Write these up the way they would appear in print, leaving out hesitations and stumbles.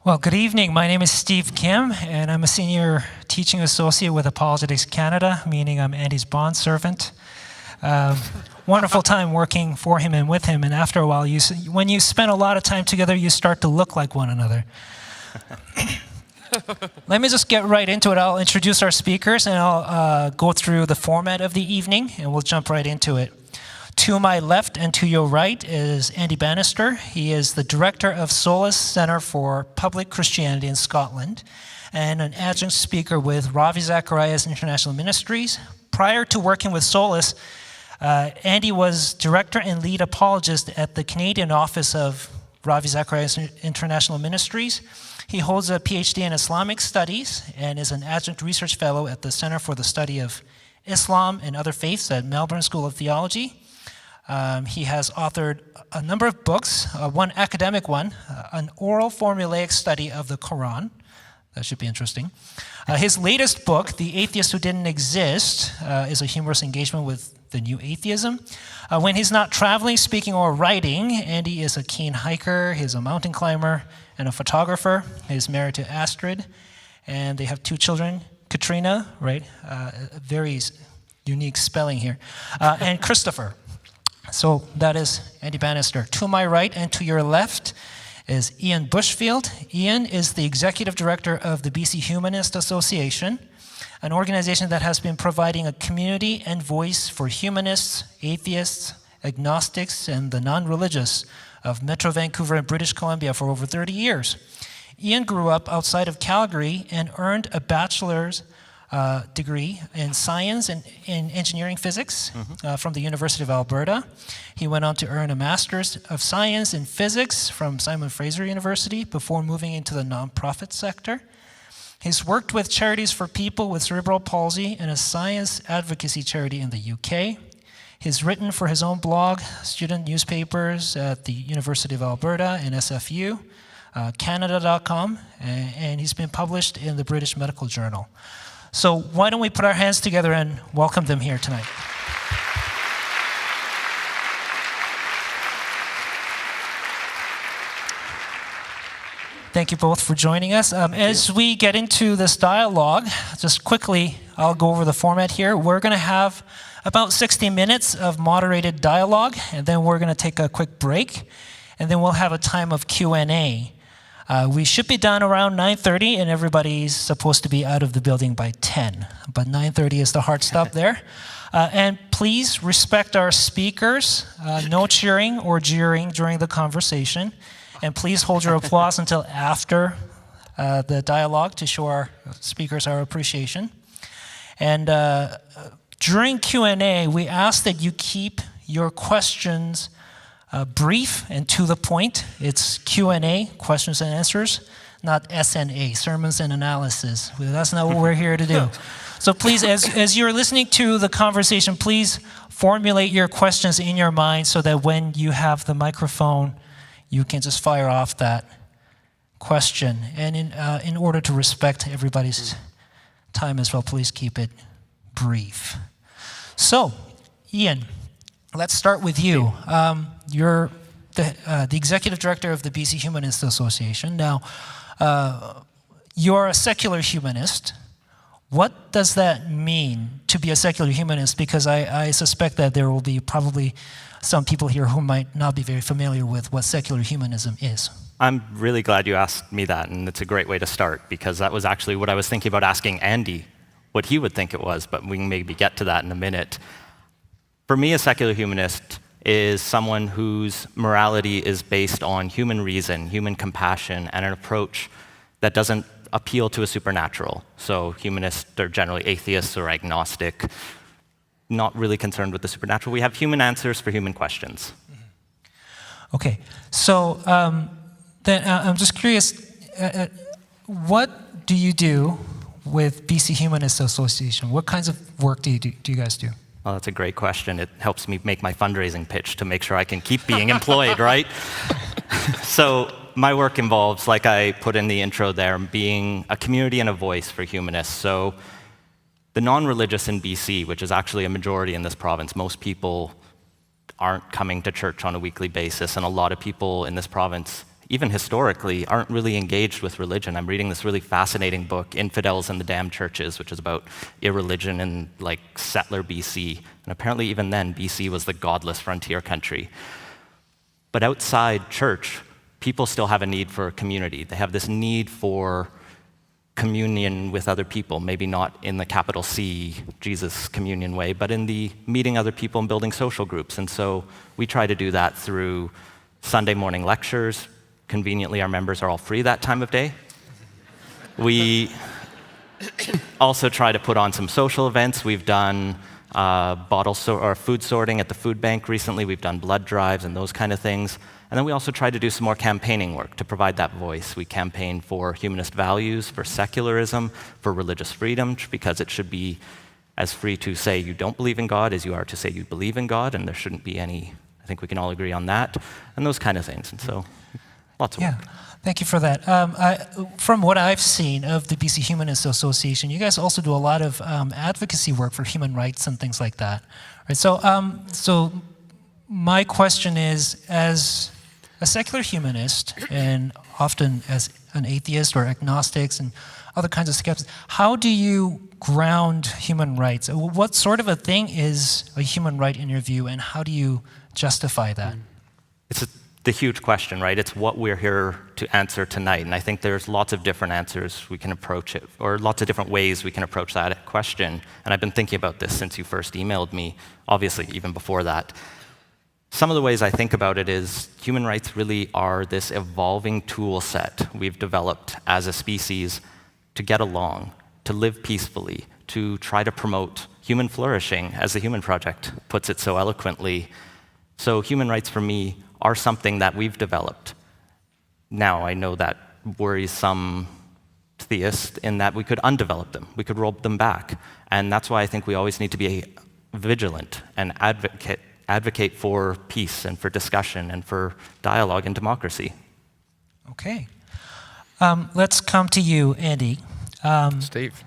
Well, good evening. My name is Steve Kim, and I'm a senior teaching associate with Apologetics Canada, meaning I'm Andy's bondservant. Wonderful time working for him and with him, and after a while, when you spend a lot of time together, you start to look like one another. Let me just get right into it. I'll introduce our speakers, and I'll go through the format of the evening, and we'll jump right into it. To my left and to your right is Andy Bannister. He is the director of Solas Centre for Public Christianity in Scotland and an adjunct speaker with Ravi Zacharias International Ministries. Prior to working with Solas, Andy was director and lead apologist at the Canadian office of Ravi Zacharias International Ministries. He holds a PhD in Islamic Studies and is an adjunct research fellow at the Centre for the Study of Islam and Other Faiths at Melbourne School of Theology. He has authored a number of books, one academic one, an oral formulaic study of the Quran. That should be interesting. His latest book, The Atheist Who Didn't Exist, is a humorous engagement with the new atheism. When he's not traveling, speaking, or writing, Andy is a keen hiker, he's a mountain climber, and a photographer. He's married to Astrid, and they have two children, Katrina, right? Very unique spelling here, and Christopher. So that is Andy Bannister. To my right and to your left is Ian Bushfield. Ian is the executive director of the BC Humanist Association, an organization that has been providing a community and voice for humanists, atheists, agnostics, and the non-religious of Metro Vancouver and British Columbia for over 30 years. Ian grew up outside of Calgary and earned a bachelor's degree in science and in engineering physics from the University of Alberta. He went on to earn a master's of science in physics from Simon Fraser University before moving into the nonprofit sector. He's worked with charities for people with cerebral palsy and a science advocacy charity in the UK. He's written for his own blog, student newspapers at the University of Alberta and SFU, Canada.com, and he's been published in the British Medical Journal. So why don't we put our hands together and welcome them here tonight. Thank you both for joining us. As we get into this dialogue, just quickly, I'll go over the format here. We're going to have about 60 minutes of moderated dialogue, and then we're going to take a quick break, and then we'll have a time of Q&A. We should be done around 9:30, and everybody's supposed to be out of the building by 10. But 9:30 is the hard stop there. And please respect our speakers. No cheering or jeering during the conversation. And please hold your applause until after the dialogue to show our speakers our appreciation. And during Q&A, we ask that you keep your questions brief and to the point. It's Q&A, questions and answers, not SNA, sermons and analysis. That's not what we're here to do. So please, as you're listening to the conversation, please formulate your questions in your mind so that when you have the microphone, you can just fire off that question. And in order to respect everybody's time as well, please keep it brief. So, Ian, let's start with you. You're the executive director of the BC Humanist Association. Now, you're a secular humanist. What does that mean to be a secular humanist? Because I suspect that there will be probably some people here who might not be very familiar with what secular humanism is. I'm really glad you asked me that, and it's a great way to start, because that was actually what I was thinking about asking Andy, what he would think it was, but we can maybe get to that in a minute. For me, a secular humanist is someone whose morality is based on human reason, human compassion, and an approach that doesn't appeal to a supernatural. So humanists are generally atheists or agnostic, not really concerned with the supernatural. We have human answers for human questions. Okay, so then I'm just curious, what do you do with BC Humanist Association? What kinds of work do you guys do? Oh, that's a great question. It helps me make my fundraising pitch to make sure I can keep being employed, right? So my work involves, like I put in the intro there, being a community and a voice for humanists. So the non-religious in BC, which is actually a majority in this province, most people aren't coming to church on a weekly basis, and a lot of people in this province even historically, aren't really engaged with religion. I'm reading this really fascinating book, Infidels and the Damned Churches, which is about irreligion in like settler BC. And apparently even then, BC was the godless frontier country. But outside church, people still have a need for community. They have this need for communion with other people, maybe not in the capital C, Jesus communion way, but in the meeting other people and building social groups. And so we try to do that through Sunday morning lectures. Conveniently, our members are all free that time of day. We also try to put on some social events. We've done food sorting at the food bank recently. We've done blood drives and those kind of things. And then we also try to do some more campaigning work to provide that voice. We campaign for humanist values, for secularism, for religious freedom, because it should be as free to say you don't believe in God as you are to say you believe in God, and there shouldn't be any, I think we can all agree on that, and those kind of things. And so, lots of work. Thank you for that. From what I've seen of the BC Humanist Association, you guys also do a lot of advocacy work for human rights and things like that. Right? So my question is, as a secular humanist, and often as an atheist or agnostics and other kinds of skeptics, how do you ground human rights? What sort of a thing is a human right in your view, and how do you justify that? It's the huge question, right? It's what we're here to answer tonight. And I think there's lots of different answers we can approach it, or lots of different ways we can approach that question. And I've been thinking about this since you first emailed me, obviously, even before that. Some of the ways I think about it is human rights really are this evolving tool set we've developed as a species to get along, to live peacefully, to try to promote human flourishing, as the Human Project puts it so eloquently. So human rights for me are something that we've developed. Now, I know that worries some theists in that we could undevelop them, we could roll them back. And that's why I think we always need to be vigilant and advocate for peace and for discussion and for dialogue and democracy. Okay. Let's come to you, Andy. Steve.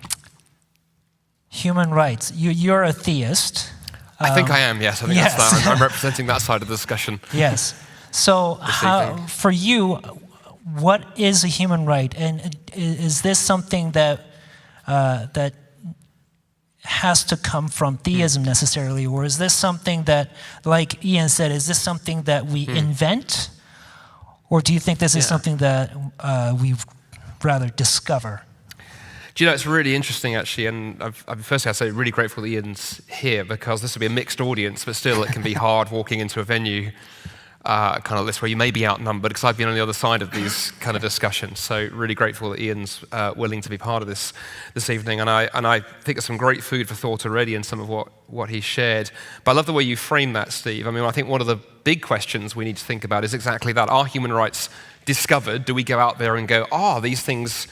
Human rights. You're a theist. I think I am, yes. I think yes. that's that. I'm representing that side of the discussion. Yes. So for you, what is a human right? And is this something that that has to come from theism necessarily? Or is this something that, like Ian said, is this something that we invent? Or do you think this is something that we rather discover? Do you know, it's really interesting, actually, and firstly, I'd say really grateful that Ian's here, because this will be a mixed audience, but still it can be hard walking into a venue kind of this where you may be outnumbered, because I've been on the other side of these kind of discussions. So really grateful that Ian's willing to be part of this evening, and I think there's some great food for thought already in some of what he shared. But I love the way you frame that, Steve. I mean, I think one of the big questions we need to think about is exactly that. Are human rights discovered? Do we go out there and go, these things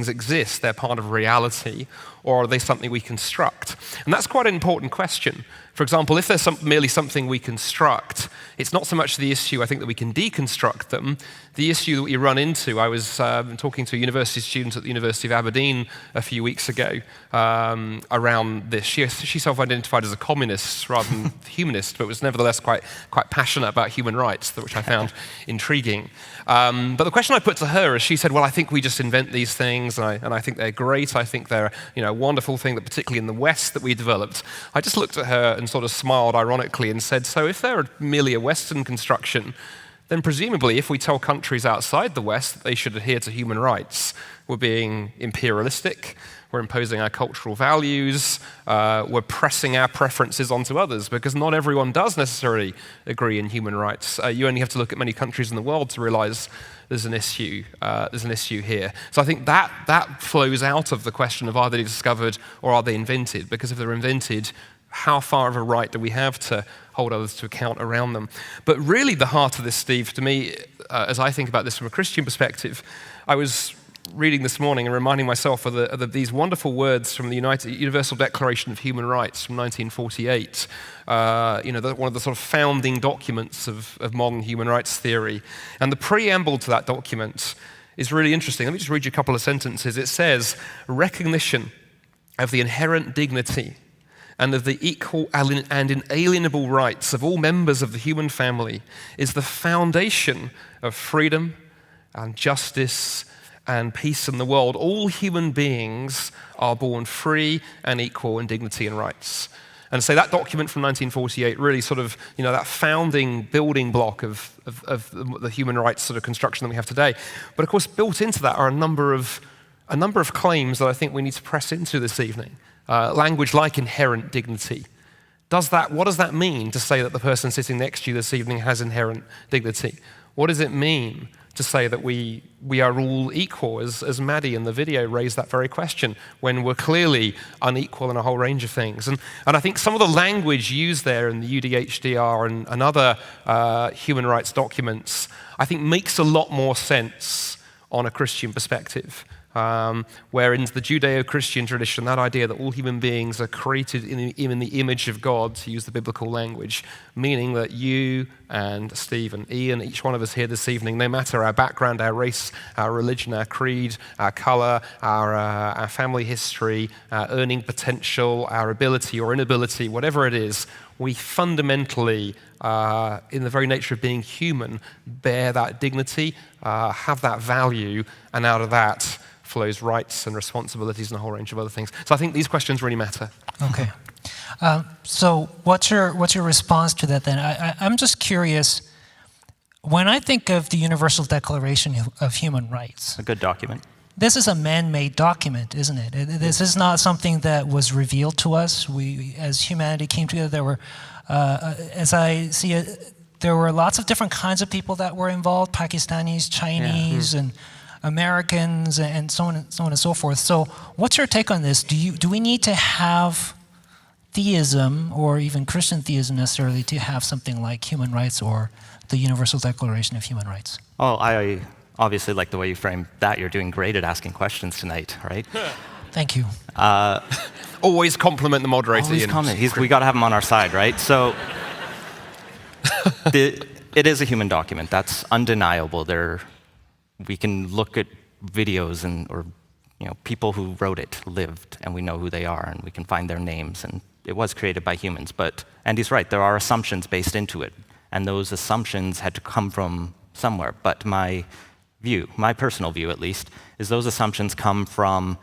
exist, they're part of reality, or are they something we construct? And that's quite an important question. For example, if there's merely something we construct, it's not so much the issue, I think, that we can deconstruct them. The issue that we run into, I was talking to a university student at the University of Aberdeen a few weeks ago around this. She self-identified as a communist rather than humanist, but was nevertheless quite passionate about human rights, which I found intriguing. But the question I put to her is, she said, well, I think we just invent these things, and I think they're great. I think they're a wonderful thing that particularly in the West that we developed. I just looked at her and sort of smiled ironically and said, so if they're merely a Western construction, then presumably if we tell countries outside the West that they should adhere to human rights, we're being imperialistic, we're imposing our cultural values, we're pressing our preferences onto others, because not everyone does necessarily agree in human rights. You only have to look at many countries in the world to realize there's an issue here. So I think that flows out of the question of, are they discovered or are they invented? Because if they're invented, how far of a right do we have to hold others to account around them? But really the heart of this, Steve, to me, as I think about this from a Christian perspective, I was reading this morning and reminding myself of these wonderful words from the Universal Declaration of Human Rights from 1948, one of the sort of founding documents of modern human rights theory. And the preamble to that document is really interesting. Let me just read you a couple of sentences. It says, recognition of the inherent dignity and of the equal and inalienable rights of all members of the human family is the foundation of freedom, and justice and peace in the world. All human beings are born free and equal in dignity and rights. And so that document from 1948 really sort of, that founding building block of the human rights sort of construction that we have today. But of course, built into that are a number of claims that I think we need to press into this evening. Language like inherent dignity. What does that mean to say that the person sitting next to you this evening has inherent dignity? What does it mean to say that we are all equal, as Maddie in the video raised that very question, when we're clearly unequal in a whole range of things? And I think some of the language used there in the UDHDR and other human rights documents, I think makes a lot more sense on a Christian perspective. Where in the Judeo-Christian tradition, that idea that all human beings are created in the image of God, to use the biblical language, meaning that you and Steve and Ian, each one of us here this evening, no matter our background, our race, our religion, our creed, our color, our family history, our earning potential, our ability or inability, whatever it is, we fundamentally, in the very nature of being human, bear that dignity, have that value, and out of that flows rights and responsibilities and a whole range of other things. So I think these questions really matter. Okay. So what's your response to that then? I'm just curious, when I think of the Universal Declaration of Human Rights. A good document. This is a man-made document, isn't it? This is not something that was revealed to us. We, as humanity came together, there were, as I see it, there were lots of different kinds of people that were involved, Pakistanis, Chinese, and Americans, and so on and so forth. So what's your take on this? Do we need to have theism, or even Christian theism necessarily, to have something like human rights or the Universal Declaration of Human Rights? Oh, I obviously like the way you framed that. You're doing great at asking questions tonight, right? Thank you. Always compliment the moderator. Always compliment. We got to have him on our side, right? So it is a human document. That's undeniable. We can look at videos or people who wrote it lived, and we know who they are, and we can find their names, and it was created by humans. But Andy's right, there are assumptions based into it, and those assumptions had to come from somewhere. But my personal view at least, is those assumptions come from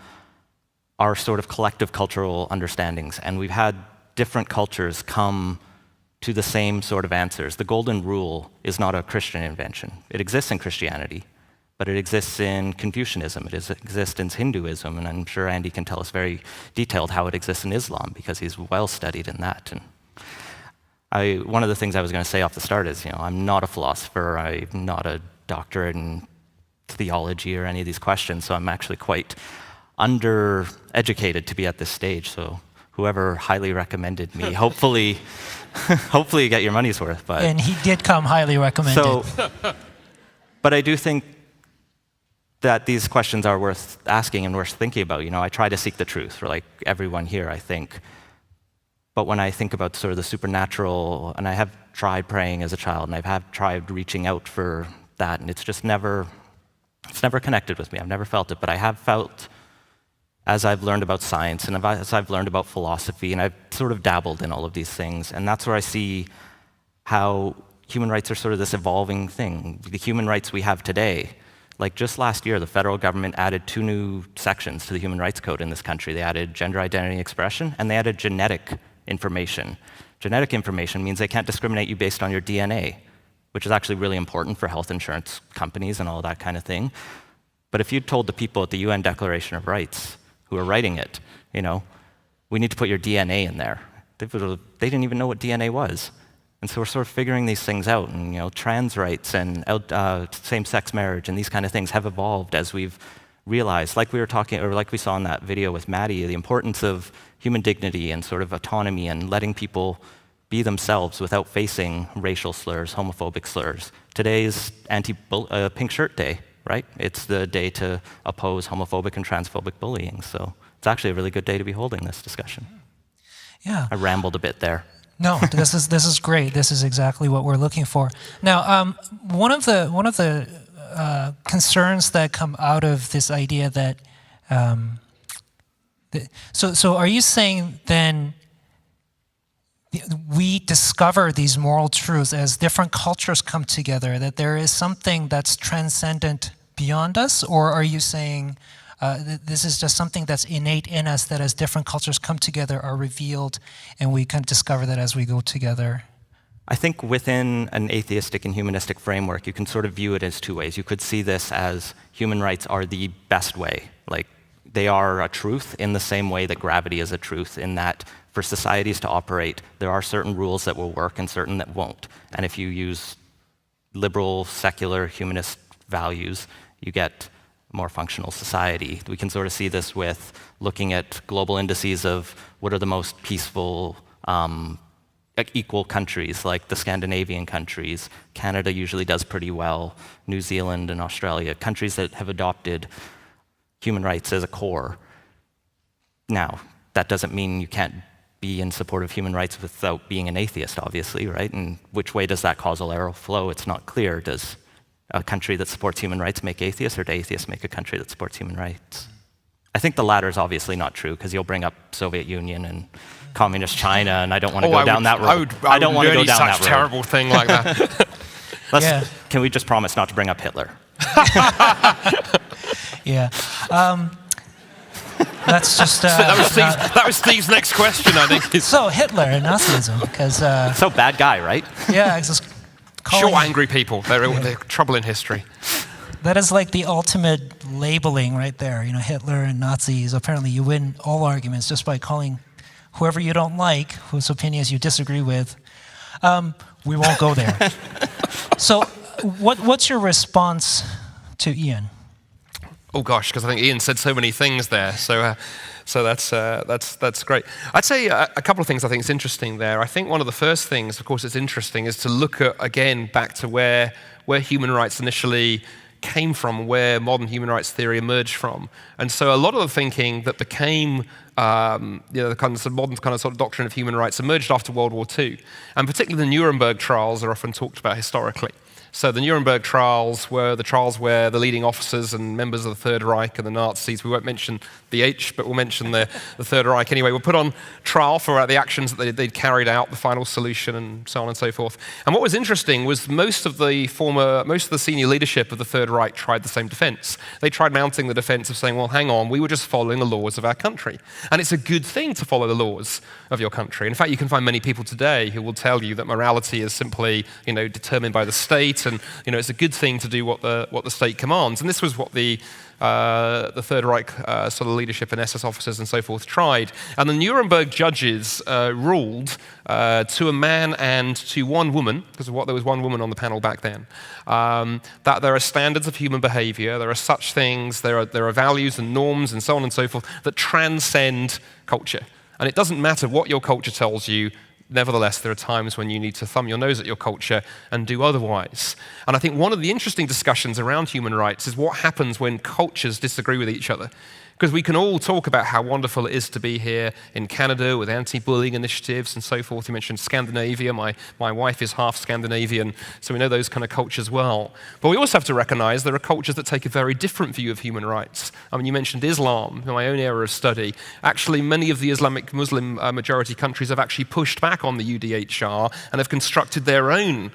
our sort of collective cultural understandings, and we've had different cultures come to the same sort of answers. The golden rule is not a Christian invention. It exists in Christianity, but it exists in Confucianism, it exists in Hinduism, and I'm sure Andy can tell us very detailed how it exists in Islam, because he's well studied in that. And one of the things I was going to say off the start is, I'm not a philosopher, I'm not a doctorate in theology or any of these questions, so I'm actually quite undereducated to be at this stage. So whoever highly recommended me, hopefully you get your money's worth. But and he did come highly recommended. But I do think that these questions are worth asking and worth thinking about. I try to seek the truth for like everyone here, I think. But when I think about sort of the supernatural, and I have tried praying as a child, and I have tried reaching out for that, and it's just never connected with me. I've never felt it, but I have felt, as I've learned about science, and as I've learned about philosophy, and I've sort of dabbled in all of these things, and that's where I see how human rights are sort of this evolving thing. The human rights we have today, like just last year, the federal government added 2 new sections to the Human Rights Code in this country. They added gender identity expression, and they added genetic information. Genetic information means they can't discriminate you based on your DNA, which is actually really important for health insurance companies and all that kind of thing. But if you told the people at the UN Declaration of Rights who are writing it, we need to put your DNA in there, they didn't even know what DNA was. And so we're sort of figuring these things out, and trans rights and same-sex marriage and these kind of things have evolved as we've realized, like we were talking, or like we saw in that video with Maddie, the importance of human dignity and sort of autonomy and letting people be themselves without facing racial slurs, homophobic slurs. Today is Pink Shirt Day, right? It's the day to oppose homophobic and transphobic bullying. So it's actually a really good day to be holding this discussion. Yeah. I rambled a bit there. No, this is great. This is exactly what we're looking for. Now, one of the concerns that come out of this idea that, so are you saying then we discover these moral truths as different cultures come together, that there is something that's transcendent beyond us, or are you saying this is just something that's innate in us that as different cultures come together are revealed and we can discover that as we go together? I think within an atheistic and humanistic framework, you can sort of view it as two ways. You could see this as human rights are the best way. Like, they are a truth in the same way that gravity is a truth, in that for societies to operate, there are certain rules that will work and certain that won't. And if you use liberal, secular, humanist values, you get a more functional society. We can sort of see this with looking at global indices of what are the most peaceful, equal countries, like the Scandinavian countries. Canada usually does pretty well, New Zealand and Australia, countries that have adopted human rights as a core. Now, that doesn't mean you can't be in support of human rights without being an atheist, obviously, right? And which way does that causal arrow flow? It's not clear. Does a country that supports human rights make atheists, or do atheists make a country that supports human rights? I think the latter is obviously not true, because you'll bring up Soviet Union and communist China, and I don't want to go down that road. I don't want to go down that road. Such terrible thing like that. Can we just promise not to bring up Hitler? Yeah. That's just... that was Steve's next question, I think. So, Hitler and Nazism, because... So, bad guy, right? Yeah, just Sure, angry people. They're trouble in history. That is like the ultimate labeling right there. You know, Hitler and Nazis. Apparently, you win all arguments just by calling whoever you don't like, whose opinions you disagree with. We won't go there. So, what's your response to Ian? Oh gosh, because I think Ian said so many things there. So that's great. I'd say a couple of things I think is interesting there. I think one of the first things, of course, it's interesting is to look at, again, back to where human rights initially came from, where modern human rights theory emerged from. And so a lot of the thinking that became the kind of modern kind of sort of doctrine of human rights emerged after World War II. And particularly the Nuremberg Trials are often talked about historically. So the Nuremberg Trials were the trials where the leading officers and members of the Third Reich and the Nazis, we won't mention the H, but we'll mention the Third Reich anyway, were put on trial for the actions that they'd carried out, the final solution, and so on and so forth. And what was interesting was most of the senior leadership of the Third Reich tried the same defense. They tried mounting the defense of saying, well, hang on, we were just following the laws of our country. And it's a good thing to follow the laws of your country. In fact, you can find many people today who will tell you that morality is simply, determined by the state, and it's a good thing to do what the state commands. And this was what the Third Reich sort of leadership and SS officers and so forth tried. And the Nuremberg judges ruled to a man and to one woman, because there was one woman on the panel back then, that there are standards of human behavior, there are such things, there are values and norms and so on and so forth that transcend culture. And it doesn't matter what your culture tells you. Nevertheless, there are times when you need to thumb your nose at your culture and do otherwise. And I think one of the interesting discussions around human rights is what happens when cultures disagree with each other. Because we can all talk about how wonderful it is to be here in Canada with anti-bullying initiatives and so forth. You mentioned Scandinavia. My wife is half Scandinavian, so we know those kind of cultures well. But we also have to recognize there are cultures that take a very different view of human rights. I mean, you mentioned Islam, in my own area of study. Actually, many of the Islamic Muslim majority countries have actually pushed back on the UDHR and have constructed their own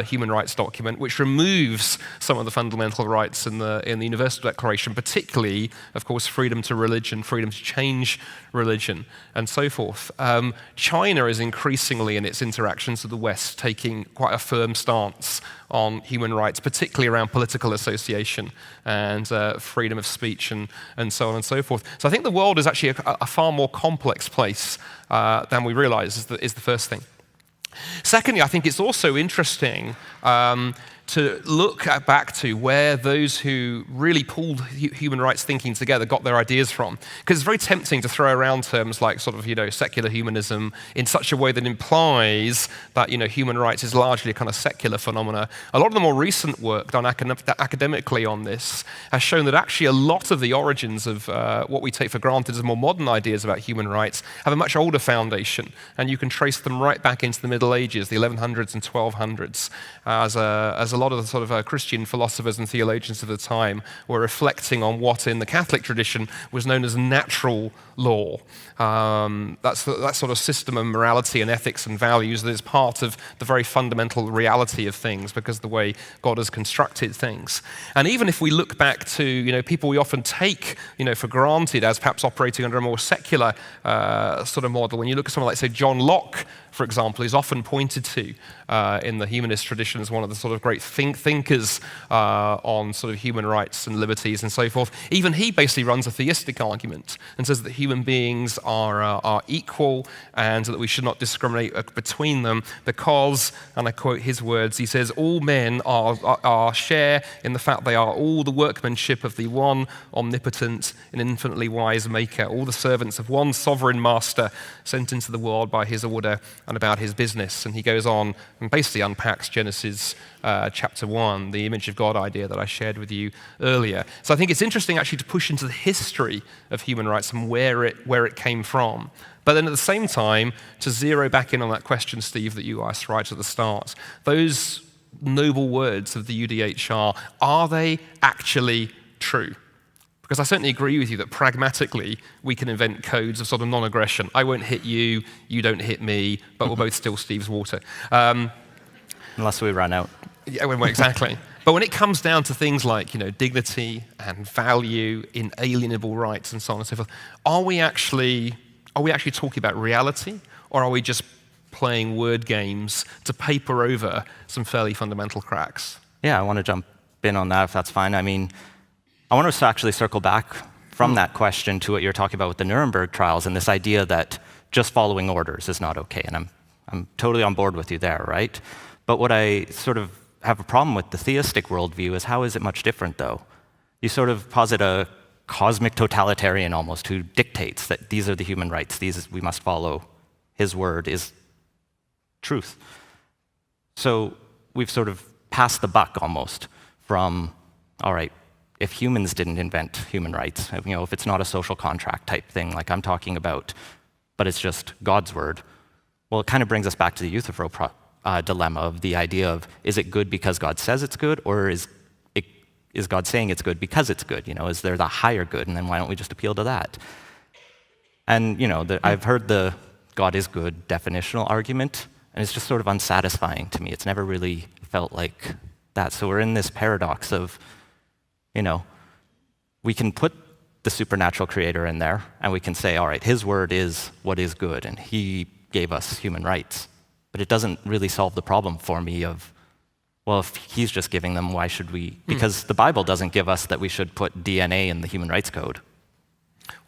human rights document, which removes some of the fundamental rights in the Universal Declaration, particularly, of course, freedom to religion, freedom to change religion, and so forth. China is increasingly, in its interactions with the West, taking quite a firm stance on human rights, particularly around political association and freedom of speech and so on and so forth. So I think the world is actually a far more complex place than we realize, is the first thing. Secondly, I think it's also interesting to look back to where those who really pulled human rights thinking together got their ideas from. Because it's very tempting to throw around terms like sort of, secular humanism in such a way that implies that, human rights is largely a kind of secular phenomena. A lot of the more recent work done academically on this has shown that actually a lot of the origins of what we take for granted as more modern ideas about human rights have a much older foundation. And you can trace them right back into the Middle Ages, the 1100s and 1200s, as a lot of the sort of Christian philosophers and theologians of the time were reflecting on what in the Catholic tradition was known as natural law. That's that sort of system of morality and ethics and values that is part of the very fundamental reality of things because of the way God has constructed things. And even if we look back to people we often take for granted as perhaps operating under a more secular sort of model, when you look at someone like, say, John Locke, for example, is often pointed to in the humanist tradition as one of the sort of great thinkers on sort of human rights and liberties and so forth. Even he basically runs a theistic argument and says that human beings are equal and that we should not discriminate between them because, and I quote his words, he says, all men are share in the fact they are all the workmanship of the one omnipotent and infinitely wise maker, all the servants of one sovereign master sent into the world by his order and about his business. And he goes on and basically unpacks Genesis chapter 1, the image of God idea that I shared with you earlier. So I think it's interesting actually to push into the history of human rights and where it came from. But then at the same time, to zero back in on that question, Steve, that you asked right at the start, those noble words of the UDHR, are they actually true? Because I certainly agree with you that pragmatically we can invent codes of sort of non-aggression. I won't hit you, you don't hit me, but we'll both steal Steve's water. Unless we run out. Yeah, well, exactly. But when it comes down to things like dignity and value, inalienable rights, and so on and so forth, are we actually talking about reality, or are we just playing word games to paper over some fairly fundamental cracks? Yeah, I want to jump in on that if that's fine. I mean, I want us to actually circle back from that question to what you're talking about with the Nuremberg Trials and this idea that just following orders is not okay. And I'm totally on board with you there, right? But what I sort of have a problem with the theistic worldview is how is it much different, though? You sort of posit a cosmic totalitarian almost who dictates that these are the human rights, we must follow. His word is truth. So we've sort of passed the buck almost from, all right, if humans didn't invent human rights, if it's not a social contract type thing like I'm talking about, but it's just God's word, well, it kind of brings us back to the Euthyphro dilemma of the idea of, is it good because God says it's good, or is God saying it's good because it's good? Is there the higher good, and then why don't we just appeal to that? And I've heard the God is good definitional argument, and it's just sort of unsatisfying to me. It's never really felt like that. So we're in this paradox of, we can put the supernatural creator in there, and we can say, all right, his word is what is good, and he gave us human rights. But it doesn't really solve the problem for me of, well, if he's just giving them, why should we? Because the Bible doesn't give us that we should put DNA in the Human Rights Code.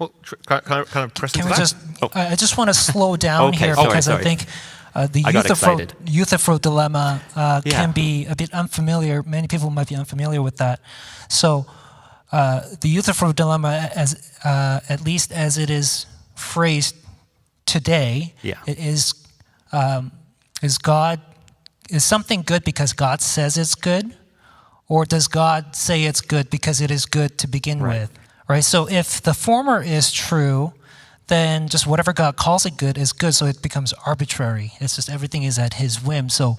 Well, can I kind of press into that? I just want to slow down here because I think the Euthyphro dilemma can be a bit unfamiliar. Many people might be unfamiliar with that. So the Euthyphro dilemma, at least as it is phrased today, it is something good because God says it's good, or does God say it's good because it is good to begin with? Right. So if the former is true, then just whatever God calls it good is good, so it becomes arbitrary. It's just everything is at his whim. So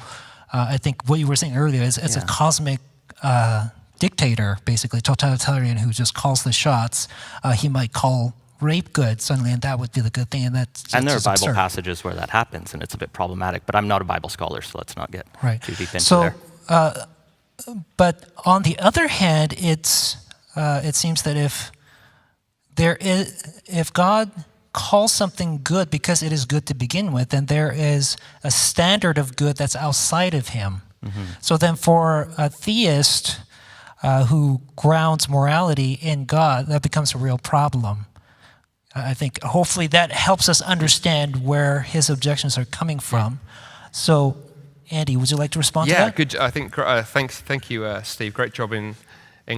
I think what you were saying earlier is it's a cosmic dictator, basically, totalitarian, who just calls the shots. He might call rape good suddenly, and that would be the good thing. And there are Bible passages where that happens, and it's a bit problematic. But I'm not a Bible scholar, so let's not get too deep into there. But on the other hand, it seems that if God calls something good because it is good to begin with, then there is a standard of good that's outside of him. Mm-hmm. So then for a theist who grounds morality in God, that becomes a real problem. I think hopefully that helps us understand where his objections are coming from. So, Andy, would you like to respond to that? Yeah, good. I think thank you, Steve. Great job in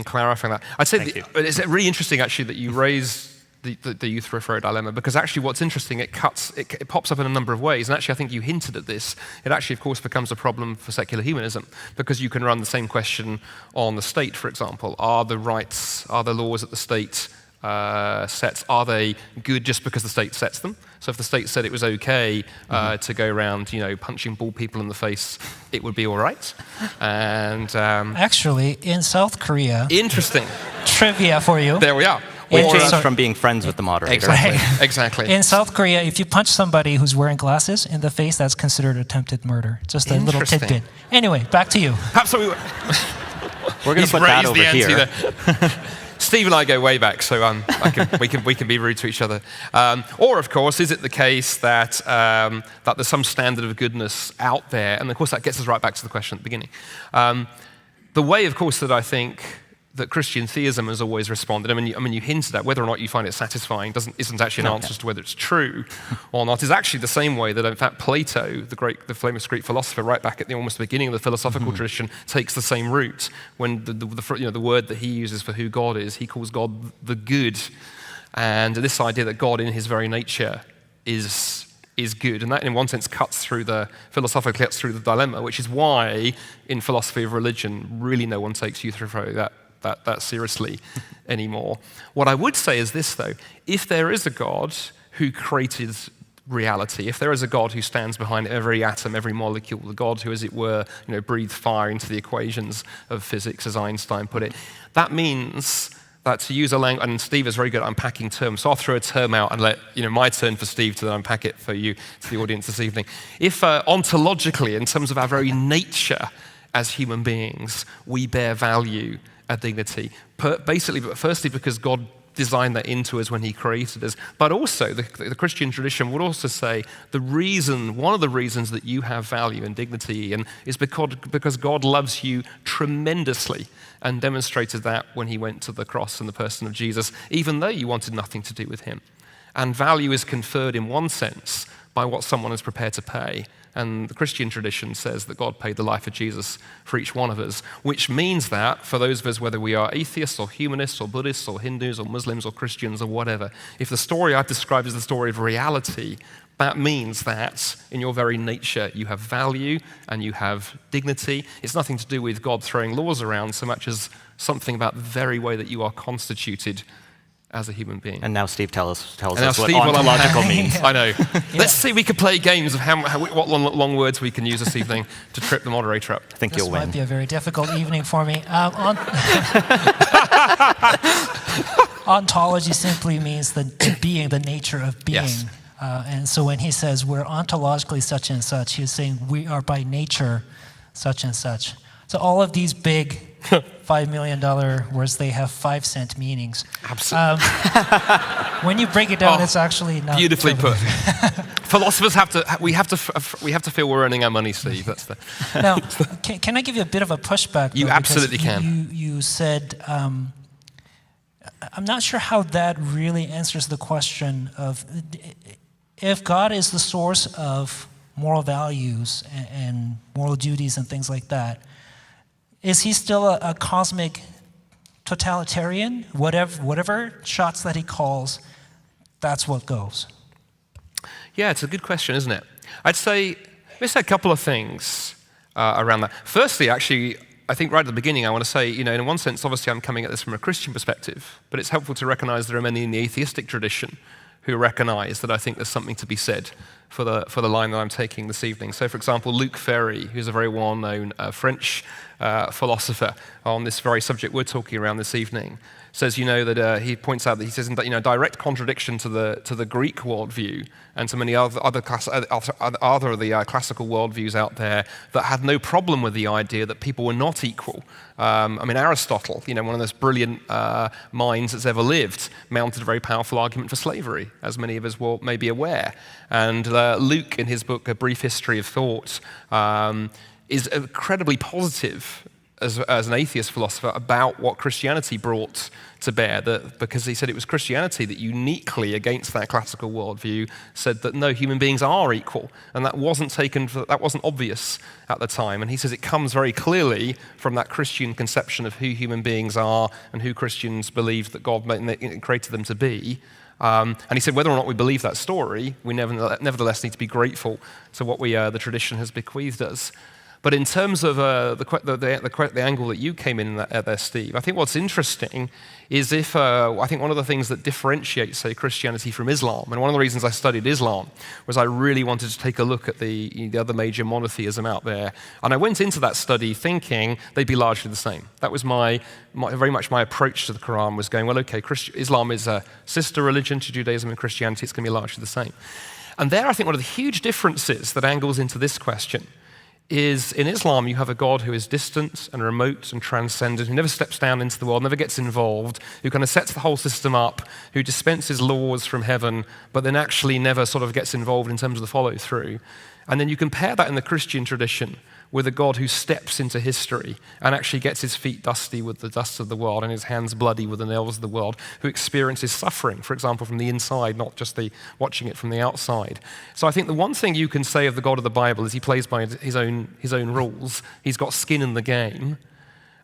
clarifying that. I'd say it's really interesting actually that you raise the Euthyphro dilemma, because actually what's interesting, it pops up in a number of ways, and actually I think you hinted at this. It actually, of course, becomes a problem for secular humanism, because you can run the same question on the state, for example. Are the laws at the state sets, are they good just because the state sets them? So if the state said it was okay to go around, punching bald people in the face, it would be all right. And actually, in South Korea, interesting trivia for you. There we are. We changed from being friends with the moderator. Exactly. In South Korea, if you punch somebody who's wearing glasses in the face, that's considered attempted murder. Just a little tidbit. Anyway, back to you. Absolutely. We're going to put that over here. Steve and I go way back, so we can be rude to each other. Or, of course, is it the case that there's some standard of goodness out there? And, of course, that gets us right back to the question at the beginning. The way, of course, that I think that Christian theism has always responded, I mean, you hinted at whether or not you find it satisfying isn't actually an answer as to whether it's true or not, is actually the same way that, in fact, Plato, the famous Greek philosopher, right back at almost the beginning of the philosophical tradition, takes the same route. When the word that he uses for who God is, he calls God the good. And this idea that God in his very nature is good. And that, in one sense, philosophically cuts through the dilemma, which is why, in philosophy of religion, really no one takes Euthyphro that seriously anymore. What I would say is this, though. If there is a God who created reality, if there is a God who stands behind every atom, every molecule, the God who, as it were, breathed fire into the equations of physics, as Einstein put it, that means that, to use a language, and Steve is very good at unpacking terms, so I'll throw a term out and let my turn for Steve to then unpack it for you, to the audience this evening. If ontologically, in terms of our very nature as human beings, we bear value, a dignity, firstly because God designed that into us when he created us, but also the Christian tradition would also say one of the reasons that you have value and dignity is because God loves you tremendously and demonstrated that when he went to the cross in the person of Jesus, even though you wanted nothing to do with him. And value is conferred in one sense by what someone is prepared to pay. And the Christian tradition says that God paid the life of Jesus for each one of us, which means that for those of us, whether we are atheists or humanists or Buddhists or Hindus or Muslims or Christians or whatever, if the story I've described is the story of reality, that means that in your very nature you have value and you have dignity. It's nothing to do with God throwing laws around so much as something about the very way that you are constituted as a human being. And now Steve tells us what Steve ontological means. I know. Yeah. Let's see if we could play games of what long words we can use this evening to trip the moderator up. I think you'll win. This might be a very difficult evening for me. Ontology simply means the being, the nature of being. Yes. And so when he says we're ontologically such and such, he's saying we are by nature such and such. So all of these big $5 million words, they have 5-cent meanings. Absolutely. When you break it down, it's actually not beautifully put. Philosophers have to feel we're earning our money, Steve. That's the. Now, can I give you a bit of a pushback? You absolutely can. You said, I'm not sure how that really answers the question of if God is the source of moral values and moral duties and things like that. Is he still a cosmic totalitarian? Whatever shots that he calls, that's what goes. Yeah, it's a good question, isn't it? I'd say a couple of things around that. Firstly, actually, I think right at the beginning, I want to say, in one sense, obviously I'm coming at this from a Christian perspective, but it's helpful to recognize there are many in the atheistic tradition who recognize that I think there's something to be said for the line that I'm taking this evening. So, for example, Luc Ferry, who's a very well-known French philosopher on this very subject we're talking around this evening, says, that he points out that he says, in direct contradiction to the Greek worldview and to many other of the classical worldviews out there that had no problem with the idea that people were not equal. Aristotle, one of those brilliant minds that's ever lived, mounted a very powerful argument for slavery, as many of us may be aware. And Luke, in his book, A Brief History of Thought, is incredibly positive as an atheist philosopher about what Christianity brought to bear, because he said it was Christianity that uniquely, against that classical worldview, said that no, human beings are equal, and that wasn't obvious at the time. And he says it comes very clearly from that Christian conception of who human beings are and who Christians believed that God created them to be. And he said whether or not we believe that story, we nevertheless need to be grateful to what the tradition has bequeathed us. But in terms of the angle that you came in there, Steve, I think what's interesting is I think one of the things that differentiates, say, Christianity from Islam, and one of the reasons I studied Islam was I really wanted to take a look at the other major monotheism out there. And I went into that study thinking they'd be largely the same. That was very much my approach to the Quran, was going, well, okay, Islam is a sister religion to Judaism and Christianity. It's going to be largely the same. And there, I think one of the huge differences that angles into this question is in Islam, you have a God who is distant and remote and transcendent, who never steps down into the world, never gets involved, who kind of sets the whole system up, who dispenses laws from heaven, but then actually never sort of gets involved in terms of the follow-through. And then you compare that in the Christian tradition with a God who steps into history and actually gets his feet dusty with the dust of the world and his hands bloody with the nails of the world, who experiences suffering, for example, from the inside, not just watching it from the outside. So I think the one thing you can say of the God of the Bible is he plays by his own rules. He's got skin in the game.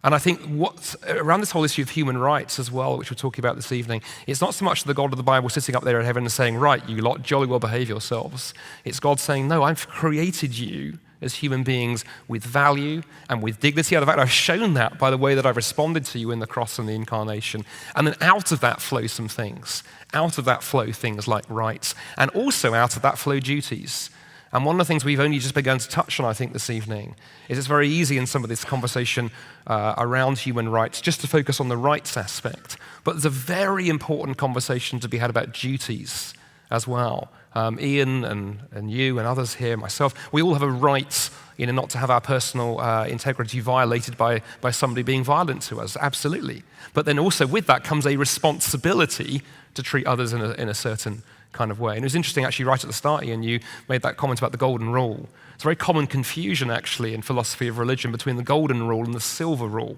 And I think what's around this whole issue of human rights as well, which we're talking about this evening, it's not so much the God of the Bible sitting up there in heaven and saying, right, you lot jolly well behave yourselves. It's God saying, no, I've created you as human beings with value and with dignity. In fact, I've shown that by the way that I've responded to you in the cross and the incarnation. And then out of that flow some things. Out of that flow things like rights. And also out of that flow duties. And one of the things we've only just begun to touch on, I think, this evening, is it's very easy in some of this conversation around human rights just to focus on the rights aspect. But there's a very important conversation to be had about duties as well. Ian and you and others here, myself, we all have a right, not to have our personal integrity violated by somebody being violent to us, absolutely. But then also with that comes a responsibility to treat others in a certain kind of way. And it was interesting, actually, right at the start, Ian, you made that comment about the golden rule. It's a very common confusion, actually, in philosophy of religion between the golden rule and the silver rule.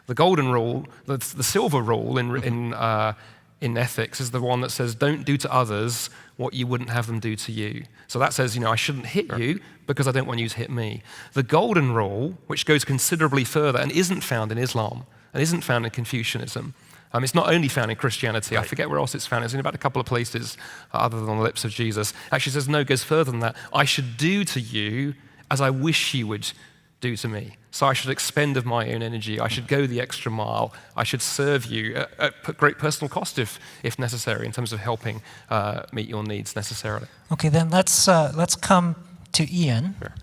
The golden rule, the silver rule in ethics is the one that says, don't do to others what you wouldn't have them do to you. So that says, I shouldn't hit you because I don't want you to hit me. The golden rule, which goes considerably further and isn't found in Islam and isn't found in Confucianism, it's not only found in Christianity. Right. I forget where else it's found. It's in about a couple of places other than on the lips of Jesus. Actually says, no, it goes further than that. I should do to you as I wish you would do to me. So I should expend of my own energy. I should go the extra mile. I should serve you at great personal cost if necessary in terms of helping meet your needs necessarily. Okay, then let's come to Ian. Sure.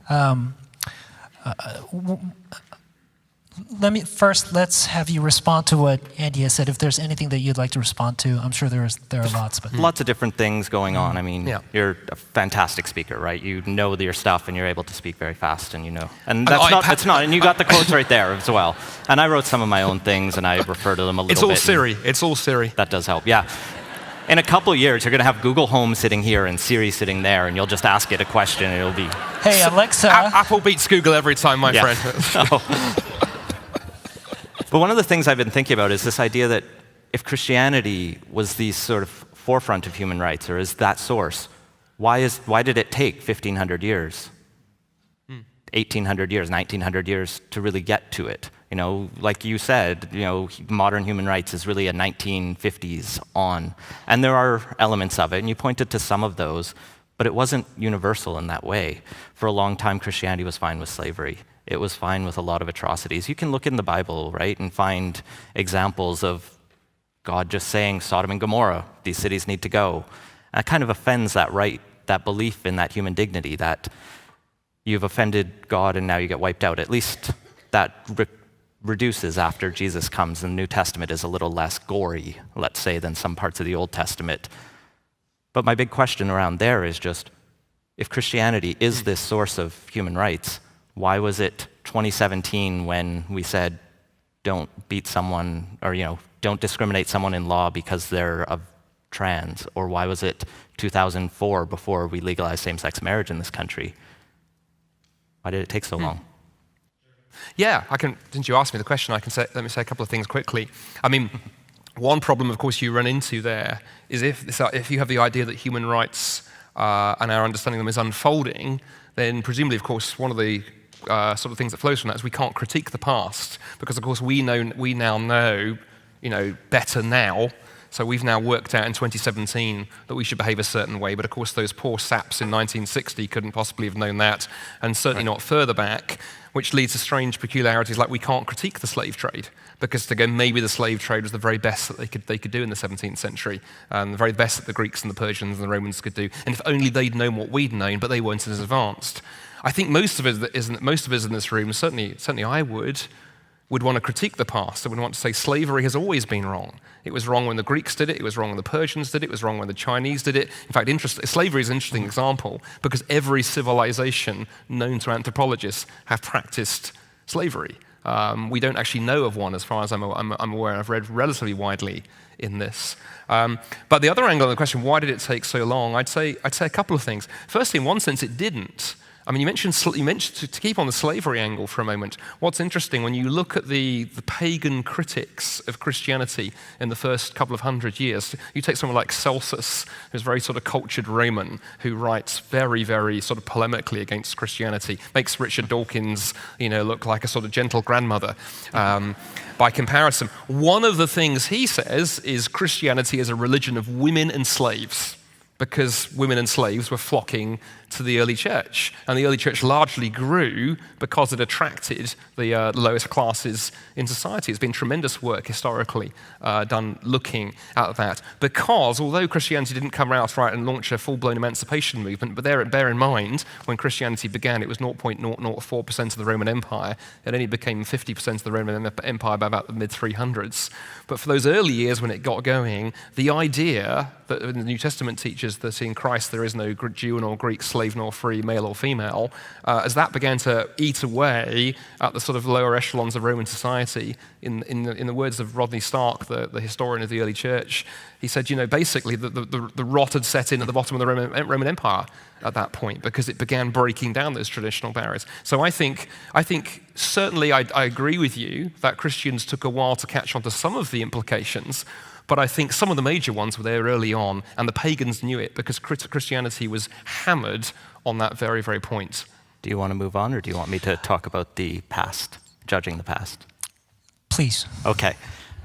Let's have you respond to what Andy has said. If there's anything that you'd like to respond to, I'm sure there are lots. But lots of different things going on. I mean, you're a fantastic speaker, right? You know your stuff, and you're able to speak very fast, and and that's not. And you got the quotes right there as well. And I wrote some of my own things, and I refer to them a little bit. It's all Siri. It's all Siri. That does help. Yeah. In a couple of years, you're going to have Google Home sitting here and Siri sitting there, and you'll just ask it a question, and it'll be. Hey, Alexa. Apple beats Google every time, my friend. But one of the things I've been thinking about is this idea that if Christianity was the sort of forefront of human rights, or is that source, why did it take 1,500 years, 1,800 years, 1,900 years to really get to it? Like you said, modern human rights is really a 1950s on. And there are elements of it, and you pointed to some of those, but it wasn't universal in that way. For a long time, Christianity was fine with slavery. It was fine with a lot of atrocities. You can look in the Bible, right, and find examples of God just saying, Sodom and Gomorrah, these cities need to go. And it kind of offends that right, that belief in that human dignity, that you've offended God and now you get wiped out. At least that reduces after Jesus comes, and the New Testament is a little less gory, let's say, than some parts of the Old Testament. But my big question around there is just, if Christianity is this source of human rights, why was it 2017 when we said, don't beat someone, or don't discriminate someone in law because they're trans? Or why was it 2004 before we legalized same-sex marriage in this country? Why did it take so long? Yeah, since you asked me the question, let me say a couple of things quickly. I mean, one problem, of course, you run into there is if you have the idea that human rights and our understanding of them is unfolding, then presumably, of course, one of the sort of things that flows from that is we can't critique the past because, of course, we now know, better now. So we've now worked out in 2017 that we should behave a certain way, but of course those poor saps in 1960 couldn't possibly have known that, and certainly not further back. which leads to strange peculiarities like we can't critique the slave trade because to go, maybe the slave trade was the very best that they could do in the 17th century, the very best that the Greeks and the Persians and the Romans could do. And if only they'd known what we'd known, but they weren't as advanced. I think most of us in this room, certainly I would want to critique the past. I would want to say slavery has always been wrong. It was wrong when the Greeks did it. It was wrong when the Persians did it. It was wrong when the Chinese did it. In fact, slavery is an interesting example because every civilization known to anthropologists have practiced slavery. We don't actually know of one, as far as I'm aware. I've read relatively widely in this. But the other angle of the question, why did it take so long? I'd say a couple of things. Firstly, in one sense, it didn't. I mean, you mentioned to keep on the slavery angle for a moment. What's interesting, when you look at the pagan critics of Christianity in the first couple of hundred years, you take someone like Solas, who's a very sort of cultured Roman, who writes very, very sort of polemically against Christianity, makes Richard Dawkins, look like a sort of gentle grandmother. By comparison, one of the things he says is Christianity is a religion of women and slaves, because women and slaves were flocking to the early church. And the early church largely grew because it attracted the lowest classes in society. It's been tremendous work historically done looking at that. Because although Christianity didn't come out right and launch a full-blown emancipation movement, but bear in mind, when Christianity began, it was 0.004% of the Roman Empire. It only became 50% of the Roman Empire by about the mid-300s. But for those early years when it got going, the idea that the New Testament teaches that in Christ there is no Jew nor Greek, slave nor free, male or female, as that began to eat away at the sort of lower echelons of Roman society, in the words of Rodney Stark, the historian of the early church, he said, basically the rot had set in at the bottom of the Roman Empire at that point because it began breaking down those traditional barriers. So I think certainly I agree with you that Christians took a while to catch on to some of the implications, but I think some of the major ones were there early on, and the pagans knew it because Christianity was hammered on that very, very point. Do you want to move on, or do you want me to talk about the past, judging the past? Please. Okay.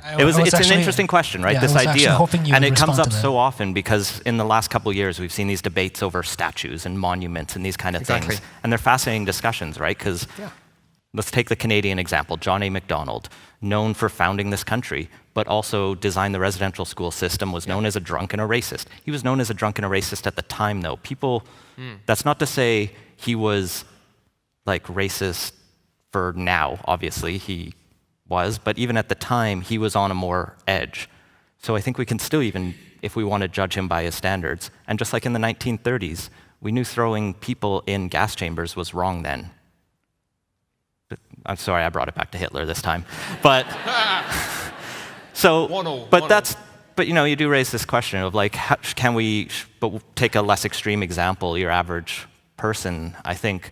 It's an interesting question, right? Yeah, this idea, and it comes up so that. often because in the last couple of years we've seen these debates over statues and monuments and these kind of things, and they're fascinating discussions, right? Because let's take the Canadian example. John A. Macdonald, known for founding this country, but also designed the residential school system, was known as a drunk and a racist. He was known as a drunk and a racist at the time, though. That's not to say he was like racist for now, obviously he was, but even at the time, he was on a more edge. So I think we can still even, if we want to judge him by his standards, and just like in the 1930s, we knew throwing people in gas chambers was wrong then. I'm sorry, I brought it back to Hitler this time. But but you do raise this question of like, how can we, but we'll take a less extreme example, your average person, I think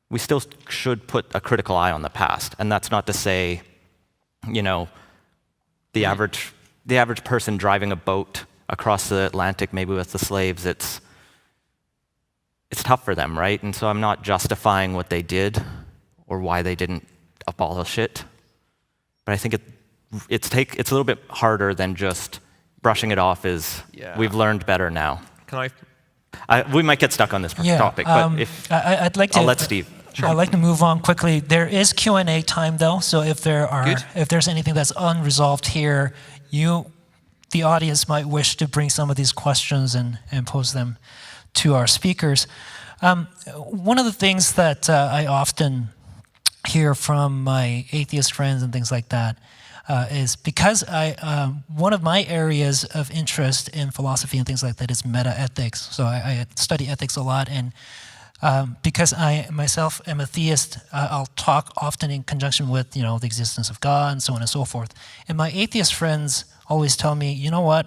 we still should put a critical eye on the past. And that's not to say, the average person driving a boat across the Atlantic, maybe with the slaves, it's tough for them, right? And so I'm not justifying what they did or why they didn't abolish it. But I think it's a little bit harder than just brushing it off as we've learned better now. Can we might get stuck on this topic, but I'll let Steve. Sure. I'd like to move on quickly. There is Q&A time, though, so if there's anything that's unresolved here, the audience might wish to bring some of these questions and pose them to our speakers. One of the things that I often hear from my atheist friends and things like that is because one of my areas of interest in philosophy and things like that is meta-ethics. So I study ethics a lot, and because I myself am a theist, I'll talk often in conjunction with the existence of God and so on and so forth. And my atheist friends always tell me, you know what?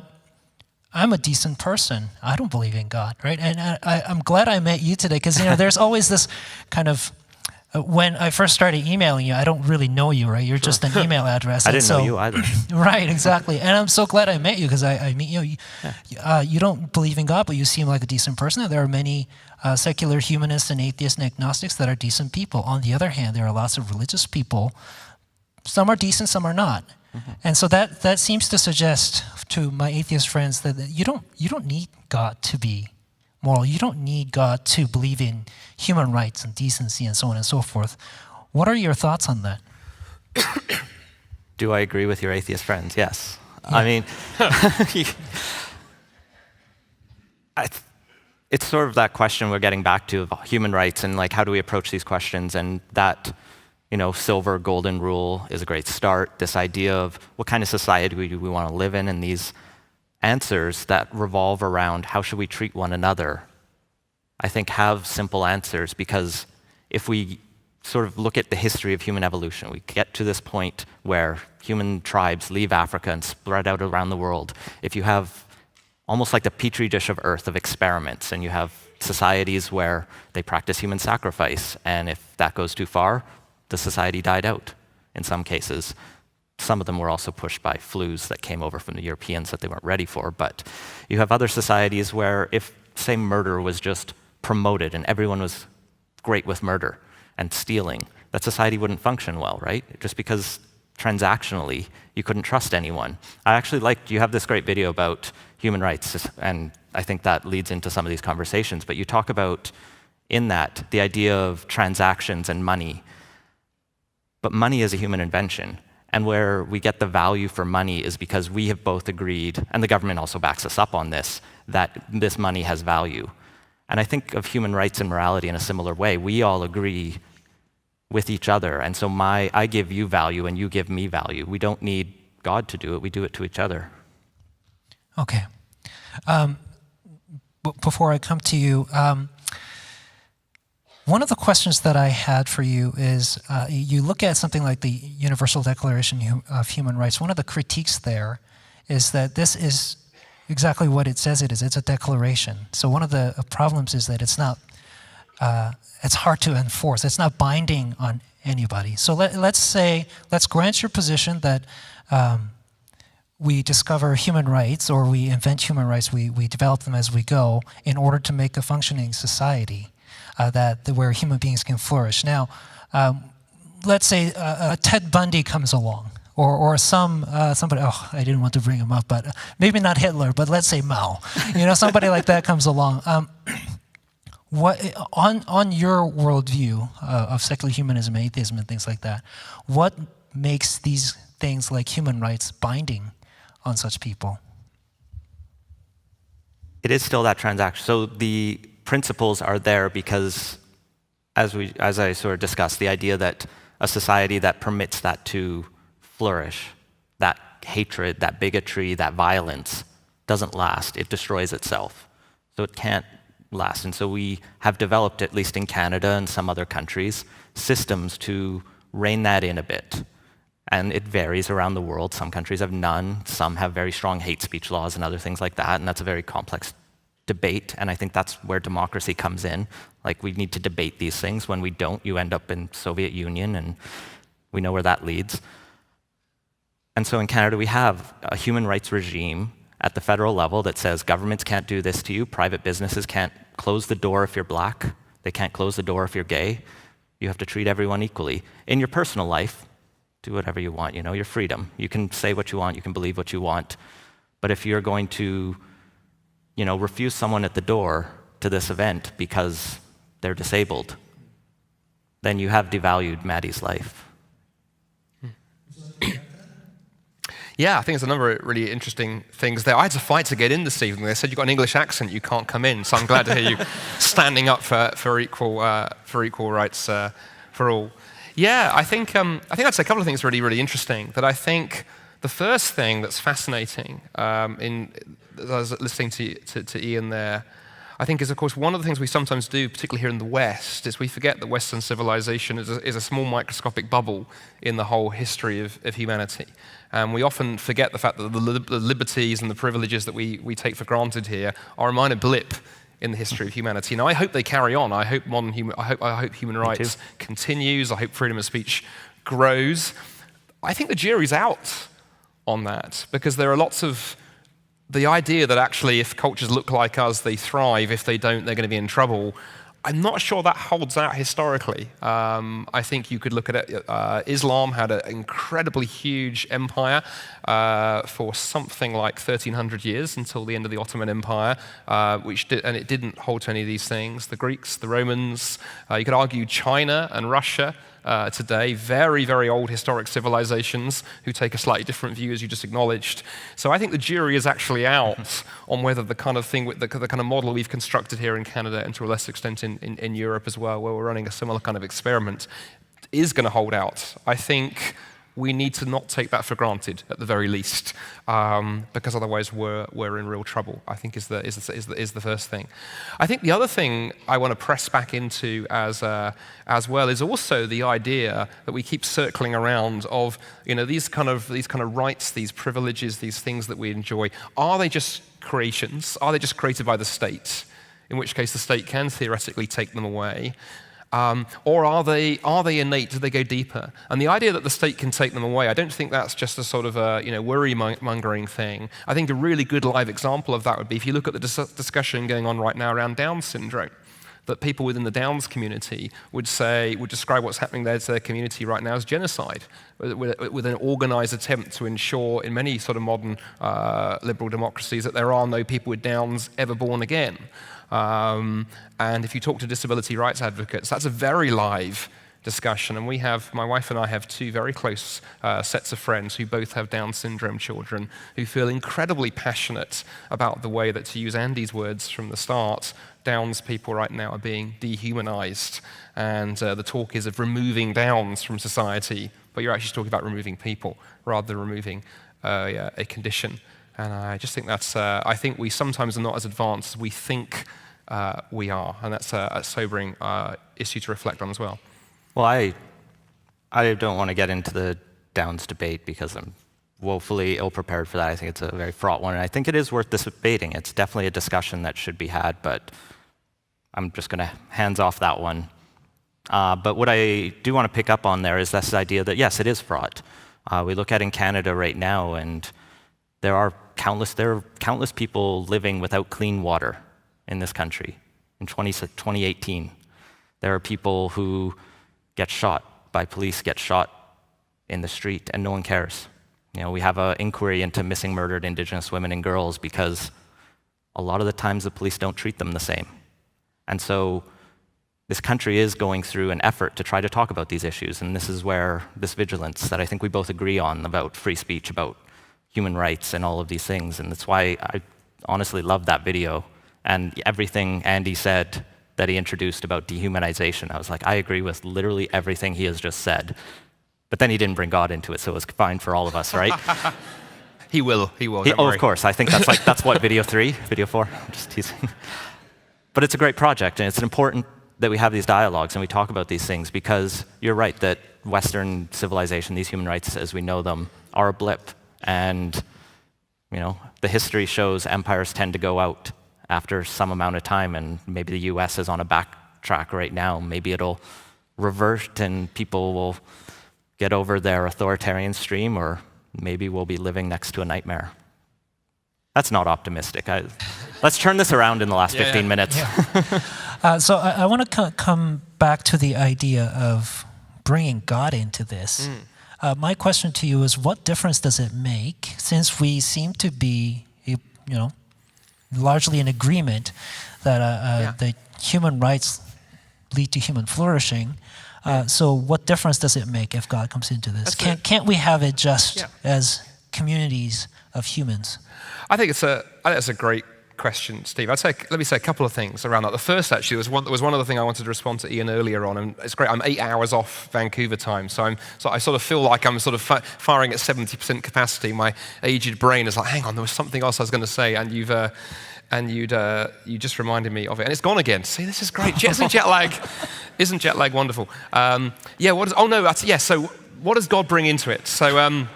I'm a decent person. I don't believe in God, right? And I'm glad I met you today because there's always this kind of when I first started emailing you, I don't really know you, right? You're just an email address. I didn't know you either. Right, exactly. And I'm so glad I met you because I meet you. You don't believe in God, but you seem like a decent person. And there are many secular humanists and atheists and agnostics that are decent people. On the other hand, there are lots of religious people. Some are decent, some are not. Mm-hmm. And so that seems to suggest to my atheist friends that you don't need God to be moral. You don't need God to believe in human rights and decency and so on and so forth. What are your thoughts on that? Do I agree with your atheist friends? Yes. Yeah. I mean, it's sort of that question we're getting back to of human rights and like how do we approach these questions, and that, silver golden rule is a great start. This idea of what kind of society do we want to live in, and these answers that revolve around how should we treat one another, I think have simple answers, because if we sort of look at the history of human evolution, we get to this point where human tribes leave Africa and spread out around the world. If you have almost like the petri dish of earth of experiments, and you have societies where they practice human sacrifice, and if that goes too far, the society died out in some cases. Some of them were also pushed by flus that came over from the Europeans that they weren't ready for. But you have other societies where if, say, murder was just promoted and everyone was great with murder and stealing, that society wouldn't function well, right? Just because transactionally you couldn't trust anyone. I actually you have this great video about human rights, and I think that leads into some of these conversations, but you talk about in that the idea of transactions and money. But money is a human invention. And where we get the value for money is because we have both agreed, and the government also backs us up on this, that this money has value. And I think of human rights and morality in a similar way. We all agree with each other. And so I give you value and you give me value. We don't need God to do it. We do it to each other. Okay. Before I come to you, one of the questions that I had for you is, you look at something like the Universal Declaration of Human Rights. One of the critiques there is that this is exactly what it says it is. It's a declaration. So one of the problems is that it's not, it's hard to enforce. It's not binding on anybody. So let's grant your position that we discover human rights, or we invent human rights, we develop them as we go in order to make a functioning society. Where human beings can flourish. Now, let's say Ted Bundy comes along, or somebody. Oh, I didn't want to bring him up, but maybe not Hitler, but let's say Mao. Somebody like that comes along. What on your worldview of secular humanism, atheism, and things like that? What makes these things like human rights binding on such people? It is still that transaction. So the principles are there because, as I sort of discussed, the idea that a society that permits that to flourish, that hatred, that bigotry, that violence, doesn't last. It destroys itself. So it can't last. And so we have developed, at least in Canada and some other countries, systems to rein that in a bit. And it varies around the world. Some countries have none. Some have very strong hate speech laws and other things like that. And that's a very complex debate, and I think that's where democracy comes in. Like, we need to debate these things. When we don't, you end up in Soviet Union, and we know where that leads. And so in Canada, we have a human rights regime at the federal level that says governments can't do this to you, private businesses can't close the door if you're black, they can't close the door if you're gay. You have to treat everyone equally. In your personal life, do whatever you want, your freedom. You can say what you want, you can believe what you want, but if you're going to refuse someone at the door to this event because they're disabled, then you have devalued Maddie's life. Yeah, I think there's a number of really interesting things there. I had to fight to get in this evening. They said you've got an English accent, you can't come in. So I'm glad to hear you standing up for equal rights for all. Yeah, I think I'd say a couple of things really, really interesting. That I think the first thing that's fascinating as I was listening to Ian there, I think is, of course, one of the things we sometimes do, particularly here in the West, is we forget that Western civilization is a small microscopic bubble in the whole history of humanity. And we often forget the fact that the liberties and the privileges that we take for granted here are a minor blip in the history of humanity. Now, I hope they carry on. I hope human rights continues. I hope freedom of speech grows. I think the jury's out on that, because there are lots of the idea that actually if cultures look like us, they thrive. If they don't, they're going to be in trouble. I'm not sure that holds out historically. I think you could look at it. Islam had an incredibly huge empire for something like 1,300 years until the end of the Ottoman Empire, and it didn't hold to any of these things. The Greeks, the Romans, you could argue China and Russia today, very, very old historic civilizations who take a slightly different view, as you just acknowledged. So I think the jury is actually out on whether the kind of thing, the kind of model we've constructed here in Canada, and to a lesser extent in Europe as well, where we're running a similar kind of experiment, is going to hold out. I think we need to not take that for granted, at the very least, because otherwise we're in real trouble, I think is the first thing. I think the other thing I want to press back into as well is also the idea that we keep circling around of, these kind of rights, these privileges, these things that we enjoy. Are they just creations? Are they just created by the state? In which case the state can theoretically take them away. Or are they innate? Do they go deeper? And the idea that the state can take them away, I don't think that's just a sort of a worry-mongering thing. I think a really good live example of that would be if you look at the discussion going on right now around Down syndrome, that people within the Downs community would describe what's happening there to their community right now as genocide, with an organized attempt to ensure in many sort of modern liberal democracies that there are no people with Downs ever born again. And if you talk to disability rights advocates, that's a very live discussion. And my wife and I have two very close sets of friends who both have Down syndrome children who feel incredibly passionate about the way that, to use Andy's words from the start, Downs people right now are being dehumanized. And the talk is of removing Downs from society, but you're actually talking about removing people rather than removing a condition. And I just think I think we sometimes are not as advanced as we think we are, and that's a sobering issue to reflect on as well. Well, I don't want to get into the Downs debate because I'm woefully ill-prepared for that. I think it's a very fraught one, and I think it is worth debating. It's definitely a discussion that should be had, but I'm just going to hands off that one. But what I do want to pick up on there is this idea that, yes, it is fraught. We look at in Canada right now, and there are countless people living without clean water in this country. In 2018, there are people who get shot by police, get shot in the street, and no one cares. We have an inquiry into missing murdered Indigenous women and girls because a lot of the times the police don't treat them the same. And so this country is going through an effort to try to talk about these issues, and this is where this vigilance that I think we both agree on about free speech, about human rights and all of these things. And that's why I honestly love that video and everything Andy said that he introduced about dehumanization. I was like, I agree with literally everything he has just said. But then he didn't bring God into it, so it was fine for all of us, right? He will. Of course. I think that's what, video 3, video 4? I'm just teasing. But it's a great project, and it's important that we have these dialogues and we talk about these things, because you're right that Western civilization, these human rights as we know them, are a blip. And the history shows empires tend to go out after some amount of time, and maybe the US is on a backtrack right now. Maybe it'll revert and people will get over their authoritarian stream, or maybe we'll be living next to a nightmare. That's not optimistic. Let's turn this around in the last 15 minutes. Yeah. So I want to come back to the idea of bringing God into this. My question to you is, what difference does it make, since we seem to be, largely in agreement that the human rights lead to human flourishing? So what difference does it make if God comes into this? Can't we have it just as communities of humans? I think that's a great question, Steve. Let me say a couple of things around that. The first actually was one other thing I wanted to respond to Ian earlier on, and it's great. I'm 8 hours off Vancouver time, so I sort of feel like I'm sort of firing at 70% capacity. My aged brain is like, hang on, there was something else I was going to say, and you just reminded me of it, and it's gone again. See, this is great. Isn't jet lag wonderful? So what does God bring into it? So.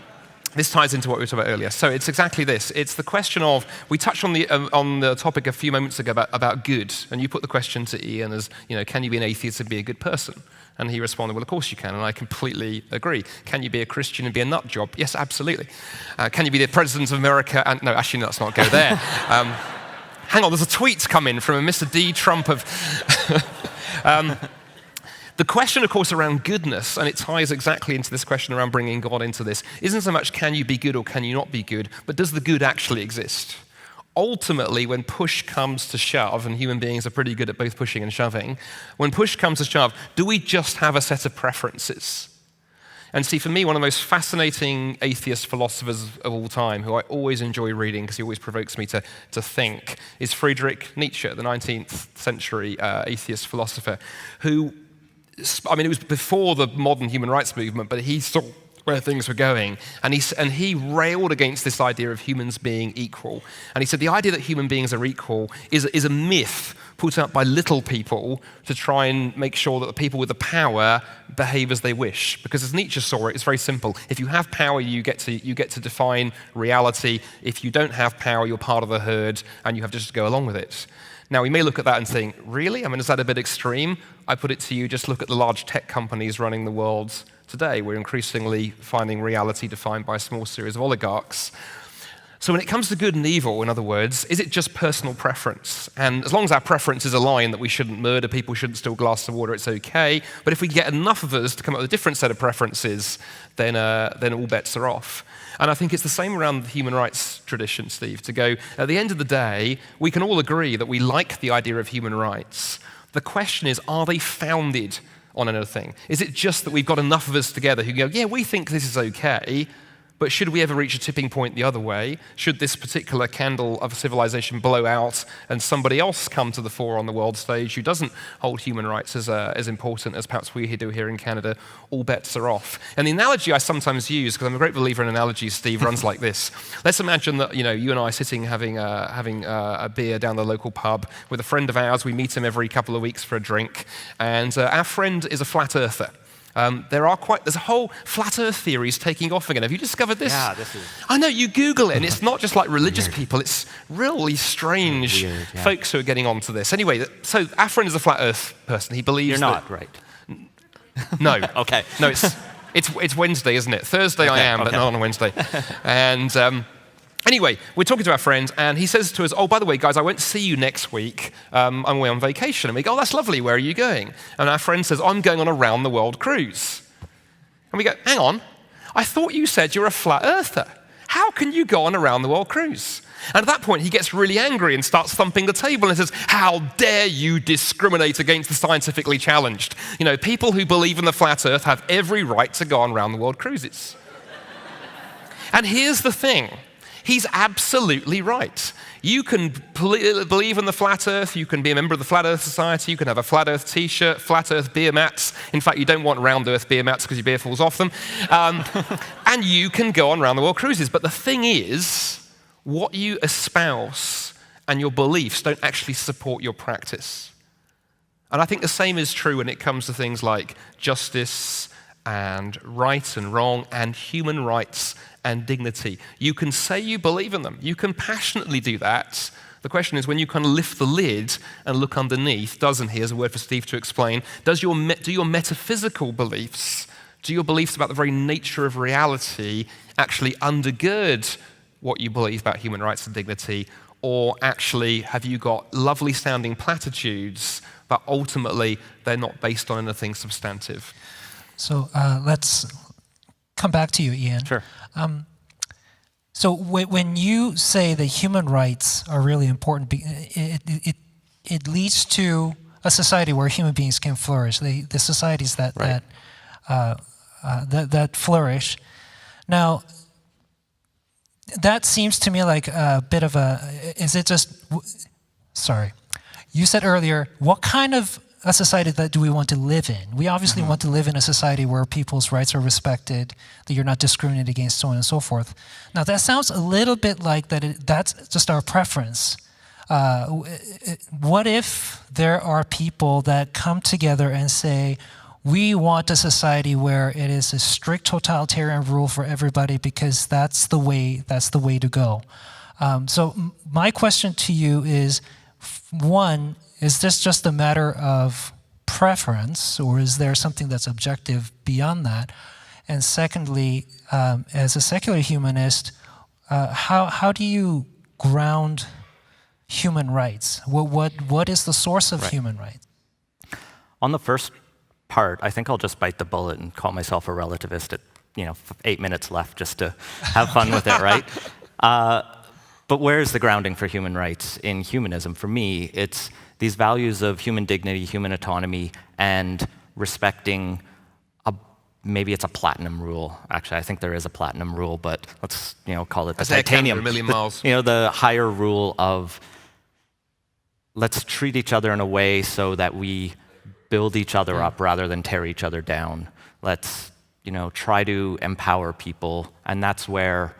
This ties into what we were talking about earlier. So it's exactly this. It's the question of, we touched on the topic a few moments ago about good, and you put the question to Ian as, can you be an atheist and be a good person? And he responded, well, of course you can, and I completely agree. Can you be a Christian and be a nut job? Yes, absolutely. Can you be the president of America? And no, actually, let's not go there. Hang on, there's a tweet come in from a Mr. D. Trump of... The question, of course, around goodness, and it ties exactly into this question around bringing God into this, isn't so much can you be good or can you not be good, but does the good actually exist? Ultimately, when push comes to shove, and human beings are pretty good at both pushing and shoving, when push comes to shove, do we just have a set of preferences? And see, for me, one of the most fascinating atheist philosophers of all time, who I always enjoy reading because he always provokes me to think, is Friedrich Nietzsche, the 19th century atheist philosopher, who, I mean, it was before the modern human rights movement, but he saw where things were going. And he railed against this idea of humans being equal. And he said the idea that human beings are equal is a myth put up by little people to try and make sure that the people with the power behave as they wish. Because as Nietzsche saw it, it's very simple. If you have power, you get to define reality. If you don't have power, you're part of the herd, and you have to just go along with it. Now, we may look at that and think, really? I mean, is that a bit extreme? I put it to you, just look at the large tech companies running the world today. We're increasingly finding reality defined by a small series of oligarchs. So when it comes to good and evil, in other words, is it just personal preference? And as long as our preferences align that we shouldn't murder people, shouldn't steal glass of water, it's okay. But if we get enough of us to come up with a different set of preferences, then all bets are off. And I think it's the same around the human rights tradition, Steve, to go, at the end of the day, we can all agree that we like the idea of human rights. The question is, are they founded on anything? Is it just that we've got enough of us together who go, yeah, we think this is okay, but should we ever reach a tipping point the other way? Should this particular candle of civilization blow out and somebody else come to the fore on the world stage who doesn't hold human rights as important as perhaps we do here in Canada, all bets are off. And the analogy I sometimes use, because I'm a great believer in analogies, Steve, runs like this. Let's imagine that you and I are sitting having a beer down the local pub with a friend of ours. We meet him every couple of weeks for a drink, and our friend is a flat earther. There's a whole flat earth theories taking off again. Have you discovered this? Yeah, this is... I know, you Google it, and it's not just like religious people, it's really strange folks who are getting onto this. Anyway, so our friend is a flat earth person. He believes You're not, right? No. Okay. No, it's Wednesday, isn't it? Thursday I am, but not on a Wednesday. And anyway, we're talking to our friend, and he says to us, oh, by the way, guys, I won't see you next week. I'm away on vacation. And we go, oh, that's lovely. Where are you going? And our friend says, I'm going on a round-the-world cruise. And we go, hang on. I thought you said you're a flat earther. How can you go on a round-the-world cruise? And at that point, he gets really angry and starts thumping the table and says, how dare you discriminate against the scientifically challenged? People who believe in the flat earth have every right to go on round-the-world cruises. And here's the thing. He's absolutely right. You can believe in the flat earth, you can be a member of the Flat Earth Society, you can have a flat earth t-shirt, flat earth beer mats. In fact, you don't want round earth beer mats because your beer falls off them. And you can go on round the world cruises. But the thing is, what you espouse and your beliefs don't actually support your practice. And I think the same is true when it comes to things like justice and right and wrong and human rights and dignity. You can say you believe in them. You can passionately do that. The question is, when you kind of lift the lid and look underneath, here's a word for Steve to explain, do your metaphysical beliefs, do your beliefs about the very nature of reality actually undergird what you believe about human rights and dignity, or actually have you got lovely sounding platitudes, but ultimately they're not based on anything substantive? So let's come back to you, Ian. Sure. So when you say that human rights are really important, it leads to a society where human beings can flourish. The societies that flourish. Now, that seems to me like a bit of is it just? Sorry, you said earlier, what kind of a society that do we want to live in? We obviously want to live in a society where people's rights are respected, that you're not discriminated against, so on and so forth. Now, that sounds a little bit like that's just our preference. What if there are people that come together and say, we want a society where it is a strict totalitarian rule for everybody because that's the way to go. So my question to you is, one, is this just a matter of preference, or is there something that's objective beyond that? And secondly, as a secular humanist, how do you ground human rights? What is the source of human rights? On the first part, I think I'll just bite the bullet and call myself a relativist at 8 minutes left just to have fun with it, right? But where's the grounding for human rights in humanism? For me, it's these values of human dignity, human autonomy, and respecting maybe it's a platinum rule. Actually, I think there is a platinum rule, but let's call it the titanium. A million miles. The higher rule of let's treat each other in a way so that we build each other up rather than tear each other down. Let's try to empower people, and that's where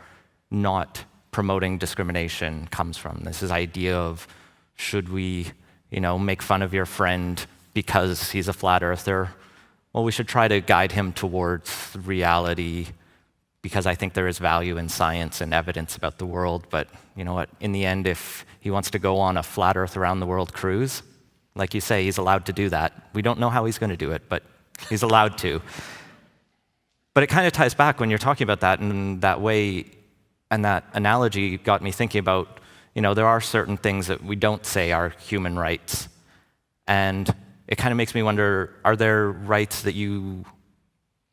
not promoting discrimination comes from. This is idea of should we make fun of your friend because he's a flat earther? Well, we should try to guide him towards reality because I think there is value in science and evidence about the world. But you know what? In the end, if he wants to go on a flat earth around the world cruise, like you say, he's allowed to do that. We don't know how he's going to do it, but he's allowed to. But it kind of ties back when you're talking about that in that way, and that analogy got me thinking about, there are certain things that we don't say are human rights. And it kind of makes me wonder, are there rights that you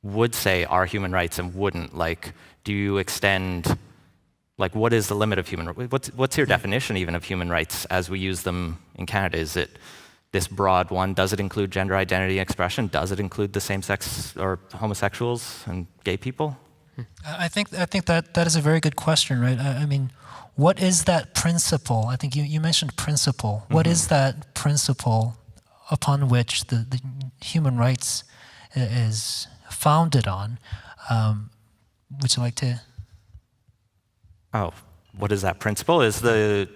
would say are human rights and wouldn't? Like, do you extend, what is the limit of human rights? What's your definition even of human rights as we use them in Canada? Is it this broad one? Does it include gender identity expression? Does it include the same-sex or homosexuals and gay people? I think that is a very good question, right? I mean, what is that principle? I think you mentioned principle. Mm-hmm. What is that principle upon which the human rights is founded on? Would you like to? Oh, what is that principle? Is the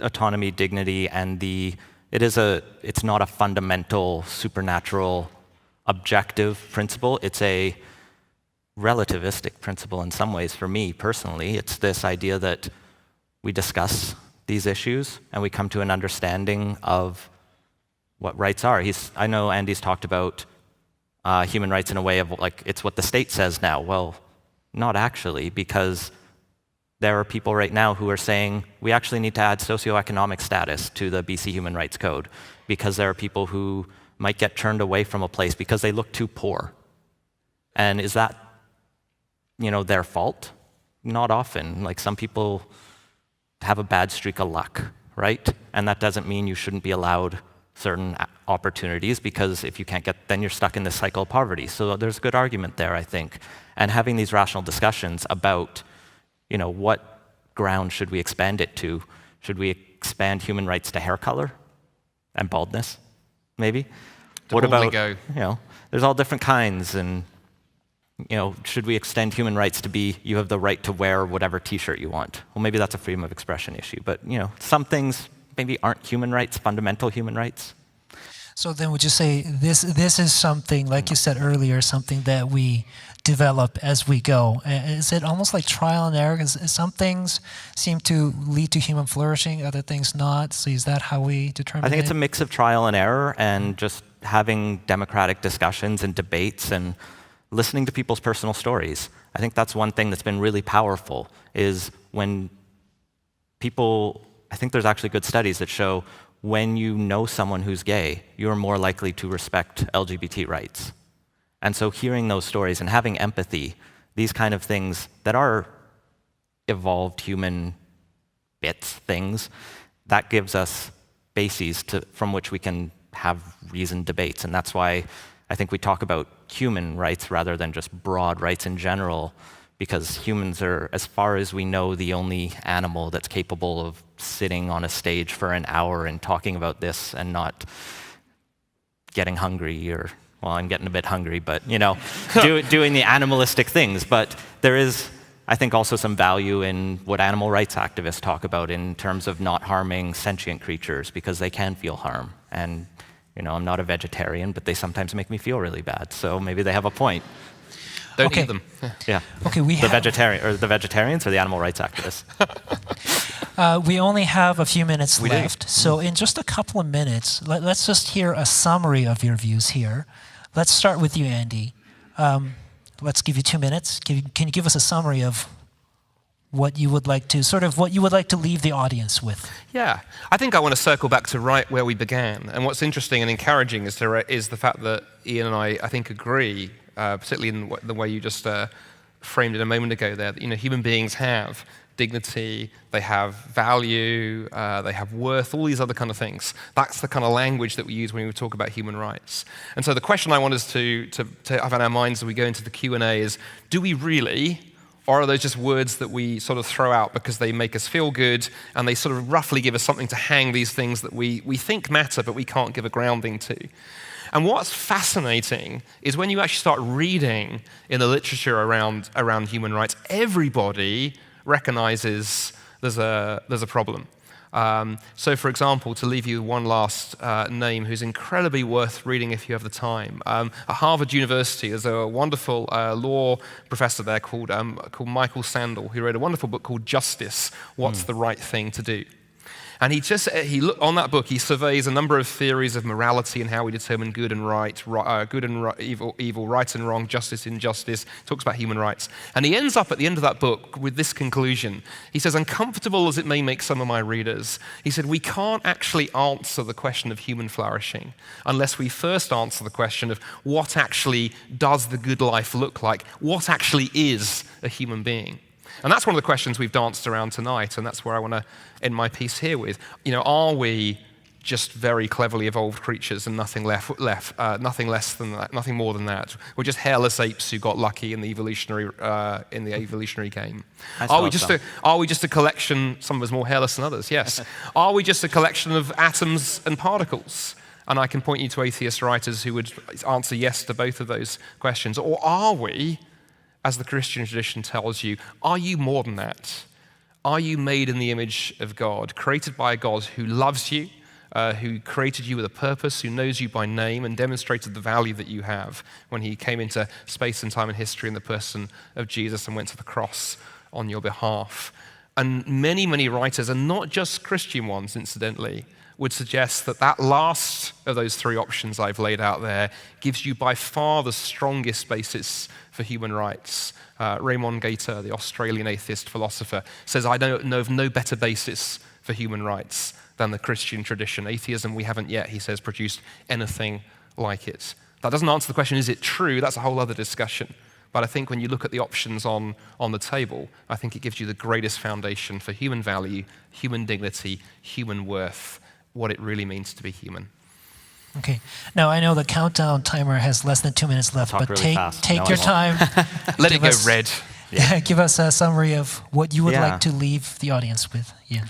autonomy, dignity, and it's not a fundamental, supernatural, objective principle. It's a relativistic principle in some ways for me personally. It's this idea that we discuss these issues and we come to an understanding of what rights are. I know Andy's talked about human rights in a way of it's what the state says now. Well, not actually, because there are people right now who are saying we actually need to add socioeconomic status to the BC Human Rights Code because there are people who might get turned away from a place because they look too poor. And is that, their fault? Not often. Some people have a bad streak of luck, right? And that doesn't mean you shouldn't be allowed certain opportunities because if you can't then you're stuck in this cycle of poverty. So there's a good argument there, I think. And having these rational discussions about what ground should we expand it to? Should we expand human rights to hair color and baldness, maybe? What about, there's all different kinds, and, should we extend human rights to be, you have the right to wear whatever t-shirt you want? Well, maybe that's a freedom of expression issue, but, some things maybe aren't human rights, fundamental human rights. So then would you say this is something, like you said earlier, something that we develop as we go? Is it almost like trial and error? Some things seem to lead to human flourishing, other things not. So is that how we determine it? I think it's a mix of trial and error and just having democratic discussions and debates and listening to people's personal stories. I think that's one thing that's been really powerful is when people, I think there's actually good studies that show when you know someone who's gay, you're more likely to respect LGBT rights. And so hearing those stories and having empathy, these kind of things that are evolved human things, that gives us bases from which we can have reasoned debates. And that's why I think we talk about human rights rather than just broad rights in general, because humans are, as far as we know, the only animal that's capable of sitting on a stage for an hour and talking about this and not getting hungry or, well, I'm getting a bit hungry, but, doing the animalistic things. But there is, I think, also some value in what animal rights activists talk about in terms of not harming sentient creatures because they can feel harm. And, I'm not a vegetarian, but they sometimes make me feel really bad. So maybe they have a point. Don't eat them. Yeah. Okay, the vegetarians or the animal rights activists? We only have a few minutes left. So in just a couple of minutes, let's just hear a summary of your views here. Let's start with you, Andy. Let's give you 2 minutes. Can you give us a summary of what you would like to leave the audience with. Yeah, I think I want to circle back to right where we began. And what's interesting and encouraging is the fact that Ian and I think, agree, particularly in the way you just framed it a moment ago there, that human beings have dignity, they have value, they have worth, all these other kind of things. That's the kind of language that we use when we talk about human rights. And so the question I want us to have in our minds as we go into the Q&A is, do we really, or are those just words that we sort of throw out because they make us feel good and they sort of roughly give us something to hang these things that we think matter but we can't give a grounding to? And what's fascinating is when you actually start reading in the literature around human rights, everybody recognizes there's a problem. So, for example, to leave you one last name who's incredibly worth reading if you have the time. At Harvard University, there's a wonderful law professor there called Michael Sandel, who wrote a wonderful book called Justice, What's the Right Thing to Do? And on that book, he surveys a number of theories of morality and how we determine good and right, evil, right and wrong, justice, injustice. Talks about human rights. And he ends up at the end of that book with this conclusion. He says, uncomfortable as it may make some of my readers, he said, we can't actually answer the question of human flourishing unless we first answer the question of what actually does the good life look like? What actually is a human being? And that's one of the questions we've danced around tonight, and that's where I want to end my piece here with. Are we just very cleverly evolved creatures and nothing less than that, nothing more than that? We're just hairless apes who got lucky in the evolutionary game. Are we just a collection? Some of us more hairless than others. Yes. Are we just a collection of atoms and particles? And I can point you to atheist writers who would answer yes to both of those questions. Or are we, as the Christian tradition tells you, are you more than that? Are you made in the image of God, created by a God who loves you, who created you with a purpose, who knows you by name and demonstrated the value that you have when he came into space and time and history in the person of Jesus and went to the cross on your behalf? And many, many writers, and not just Christian ones, incidentally, would suggest that last of those three options I've laid out there gives you by far the strongest basis for human rights. Raymond Gaita, the Australian atheist philosopher, says, I don't know of no better basis for human rights than the Christian tradition. Atheism, we haven't yet, he says, produced anything like it. That doesn't answer the question, is it true? That's a whole other discussion. But I think when you look at the options on the table, I think it gives you the greatest foundation for human value, human dignity, human worth, what it really means to be human. Okay. Now, I know the countdown timer has less than 2 minutes left, but really take your time. Let it go red. Yeah. Give us a summary of what you would like to leave the audience with. Yeah.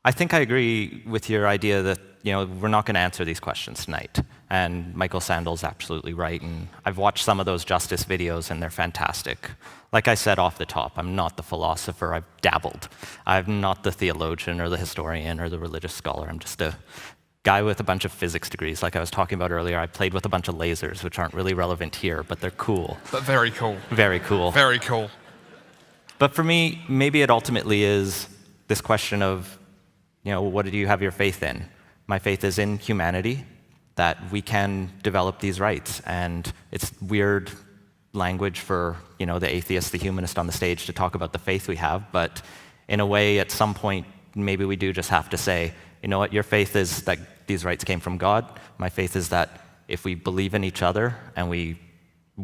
I think I agree with your idea that we're not going to answer these questions tonight. And Michael Sandel's absolutely right. And I've watched some of those justice videos, and they're fantastic. Like I said off the top, I'm not the philosopher. I've dabbled. I'm not the theologian or the historian or the religious scholar. I'm just a guy with a bunch of physics degrees. Like I was talking about earlier, I played with a bunch of lasers, which aren't really relevant here, but they're cool. But very cool. Very cool. Very cool. But for me, maybe it ultimately is this question of, what do you have your faith in? My faith is in humanity, that we can develop these rights. And it's weird language for, the atheist, the humanist on the stage to talk about the faith we have. But in a way, at some point, maybe we do just have to say, you know what, your faith is that these rights came from God. My faith is that if we believe in each other and we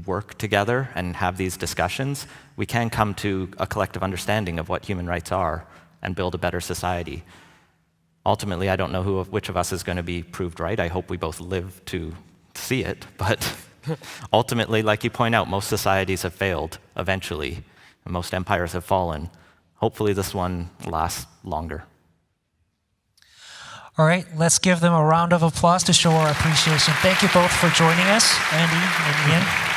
work together and have these discussions, we can come to a collective understanding of what human rights are and build a better society. Ultimately, I don't know which of us is going to be proved right. I hope we both live to see it. But ultimately, like you point out, most societies have failed eventually, and most empires have fallen. Hopefully this one lasts longer. All right, let's give them a round of applause to show our appreciation. Thank you both for joining us, Andy and Ian.